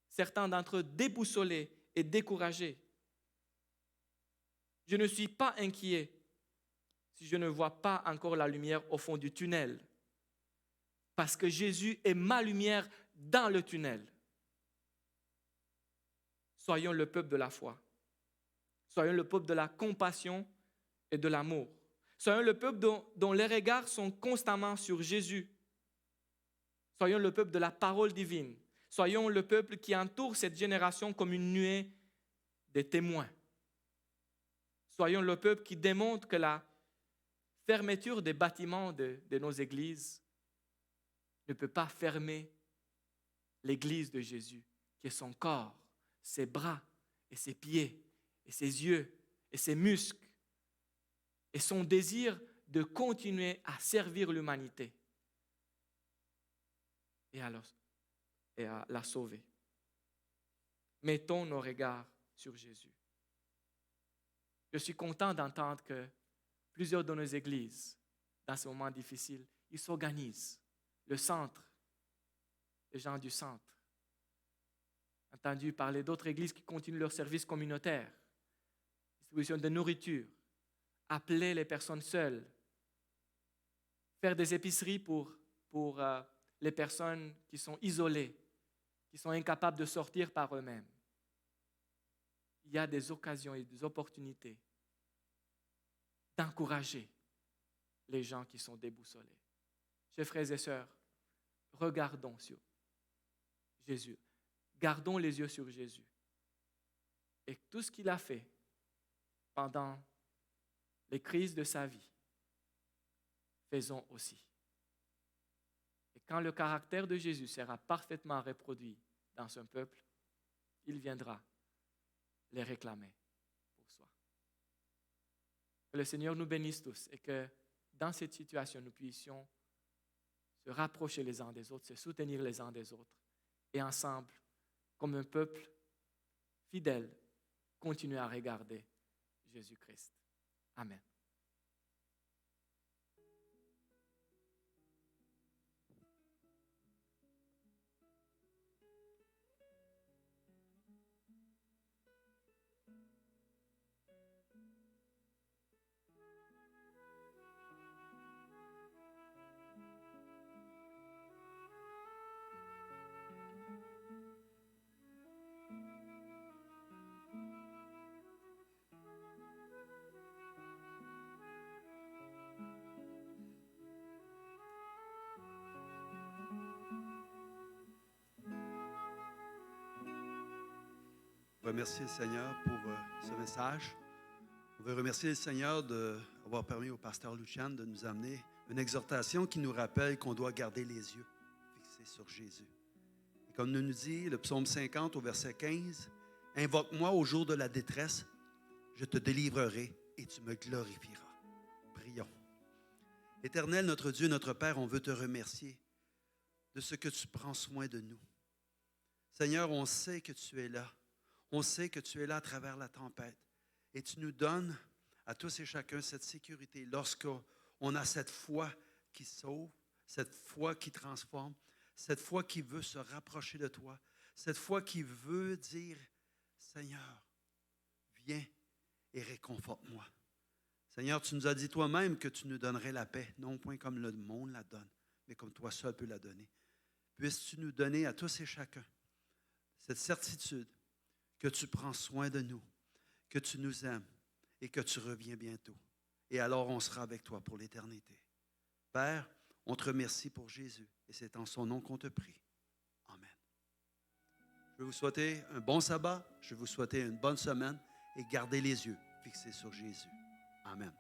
certains d'entre eux, déboussolés et découragés. Je ne suis pas inquiet si je ne vois pas encore la lumière au fond du tunnel, parce que Jésus est ma lumière dans le tunnel. Soyons le peuple de la foi. Soyons le peuple de la compassion et de l'amour. Soyons le peuple dont les regards sont constamment sur Jésus. Soyons le peuple de la parole divine. Soyons le peuple qui entoure cette génération comme une nuée de témoins. Soyons le peuple qui démontre que la fermeture des bâtiments de nos églises ne peut pas fermer l'église de Jésus, qui est son corps, ses bras et ses pieds et ses yeux et ses muscles et son désir de continuer à servir l'humanité et à la sauver. Mettons nos regards sur Jésus. Je suis content d'entendre que plusieurs de nos églises, dans ce moment difficile, ils s'organisent. Le centre, les gens du centre. Entendu parler d'autres églises qui continuent leur service communautaire, distribution de nourriture, appeler les personnes seules, faire des épiceries pour les personnes qui sont isolées, qui sont incapables de sortir par eux-mêmes. Il y a des occasions et des opportunités d'encourager les gens qui sont déboussolés. Chers frères et sœurs, regardons sur Jésus. Gardons les yeux sur Jésus. Et tout ce qu'il a fait pendant les crises de sa vie, faisons aussi. Et quand le caractère de Jésus sera parfaitement reproduit dans un peuple, il viendra les réclamer pour soi. Que le Seigneur nous bénisse tous et que dans cette situation, nous puissions se rapprocher les uns des autres, se soutenir les uns des autres et ensemble, comme un peuple fidèle, continuer à regarder Jésus-Christ. Amen. remercier le Seigneur pour ce message. On veut remercier le Seigneur d'avoir permis au pasteur Lucian de nous amener une exhortation qui nous rappelle qu'on doit garder les yeux fixés sur Jésus. Et comme nous dit le psaume 50 au verset 15, « Invoque-moi au jour de la détresse, je te délivrerai et tu me glorifieras. » Prions. Éternel, notre Dieu, notre Père, on veut te remercier de ce que tu prends soin de nous. Seigneur, on sait que tu es là. On sait que tu es là à travers la tempête. Et tu nous donnes à tous et chacun cette sécurité lorsqu'on a cette foi qui sauve, cette foi qui transforme, cette foi qui veut se rapprocher de toi, cette foi qui veut dire, Seigneur, viens et réconforte-moi. Seigneur, tu nous as dit toi-même que tu nous donnerais la paix, non point comme le monde la donne, mais comme toi seul peux la donner. Puisses-tu nous donner à tous et chacun cette certitude que tu prends soin de nous, que tu nous aimes et que tu reviens bientôt. Et alors, on sera avec toi pour l'éternité. Père, on te remercie pour Jésus et c'est en son nom qu'on te prie. Amen. Je vais vous souhaiter un bon sabbat, je vais vous souhaiter une bonne semaine et gardez les yeux fixés sur Jésus. Amen.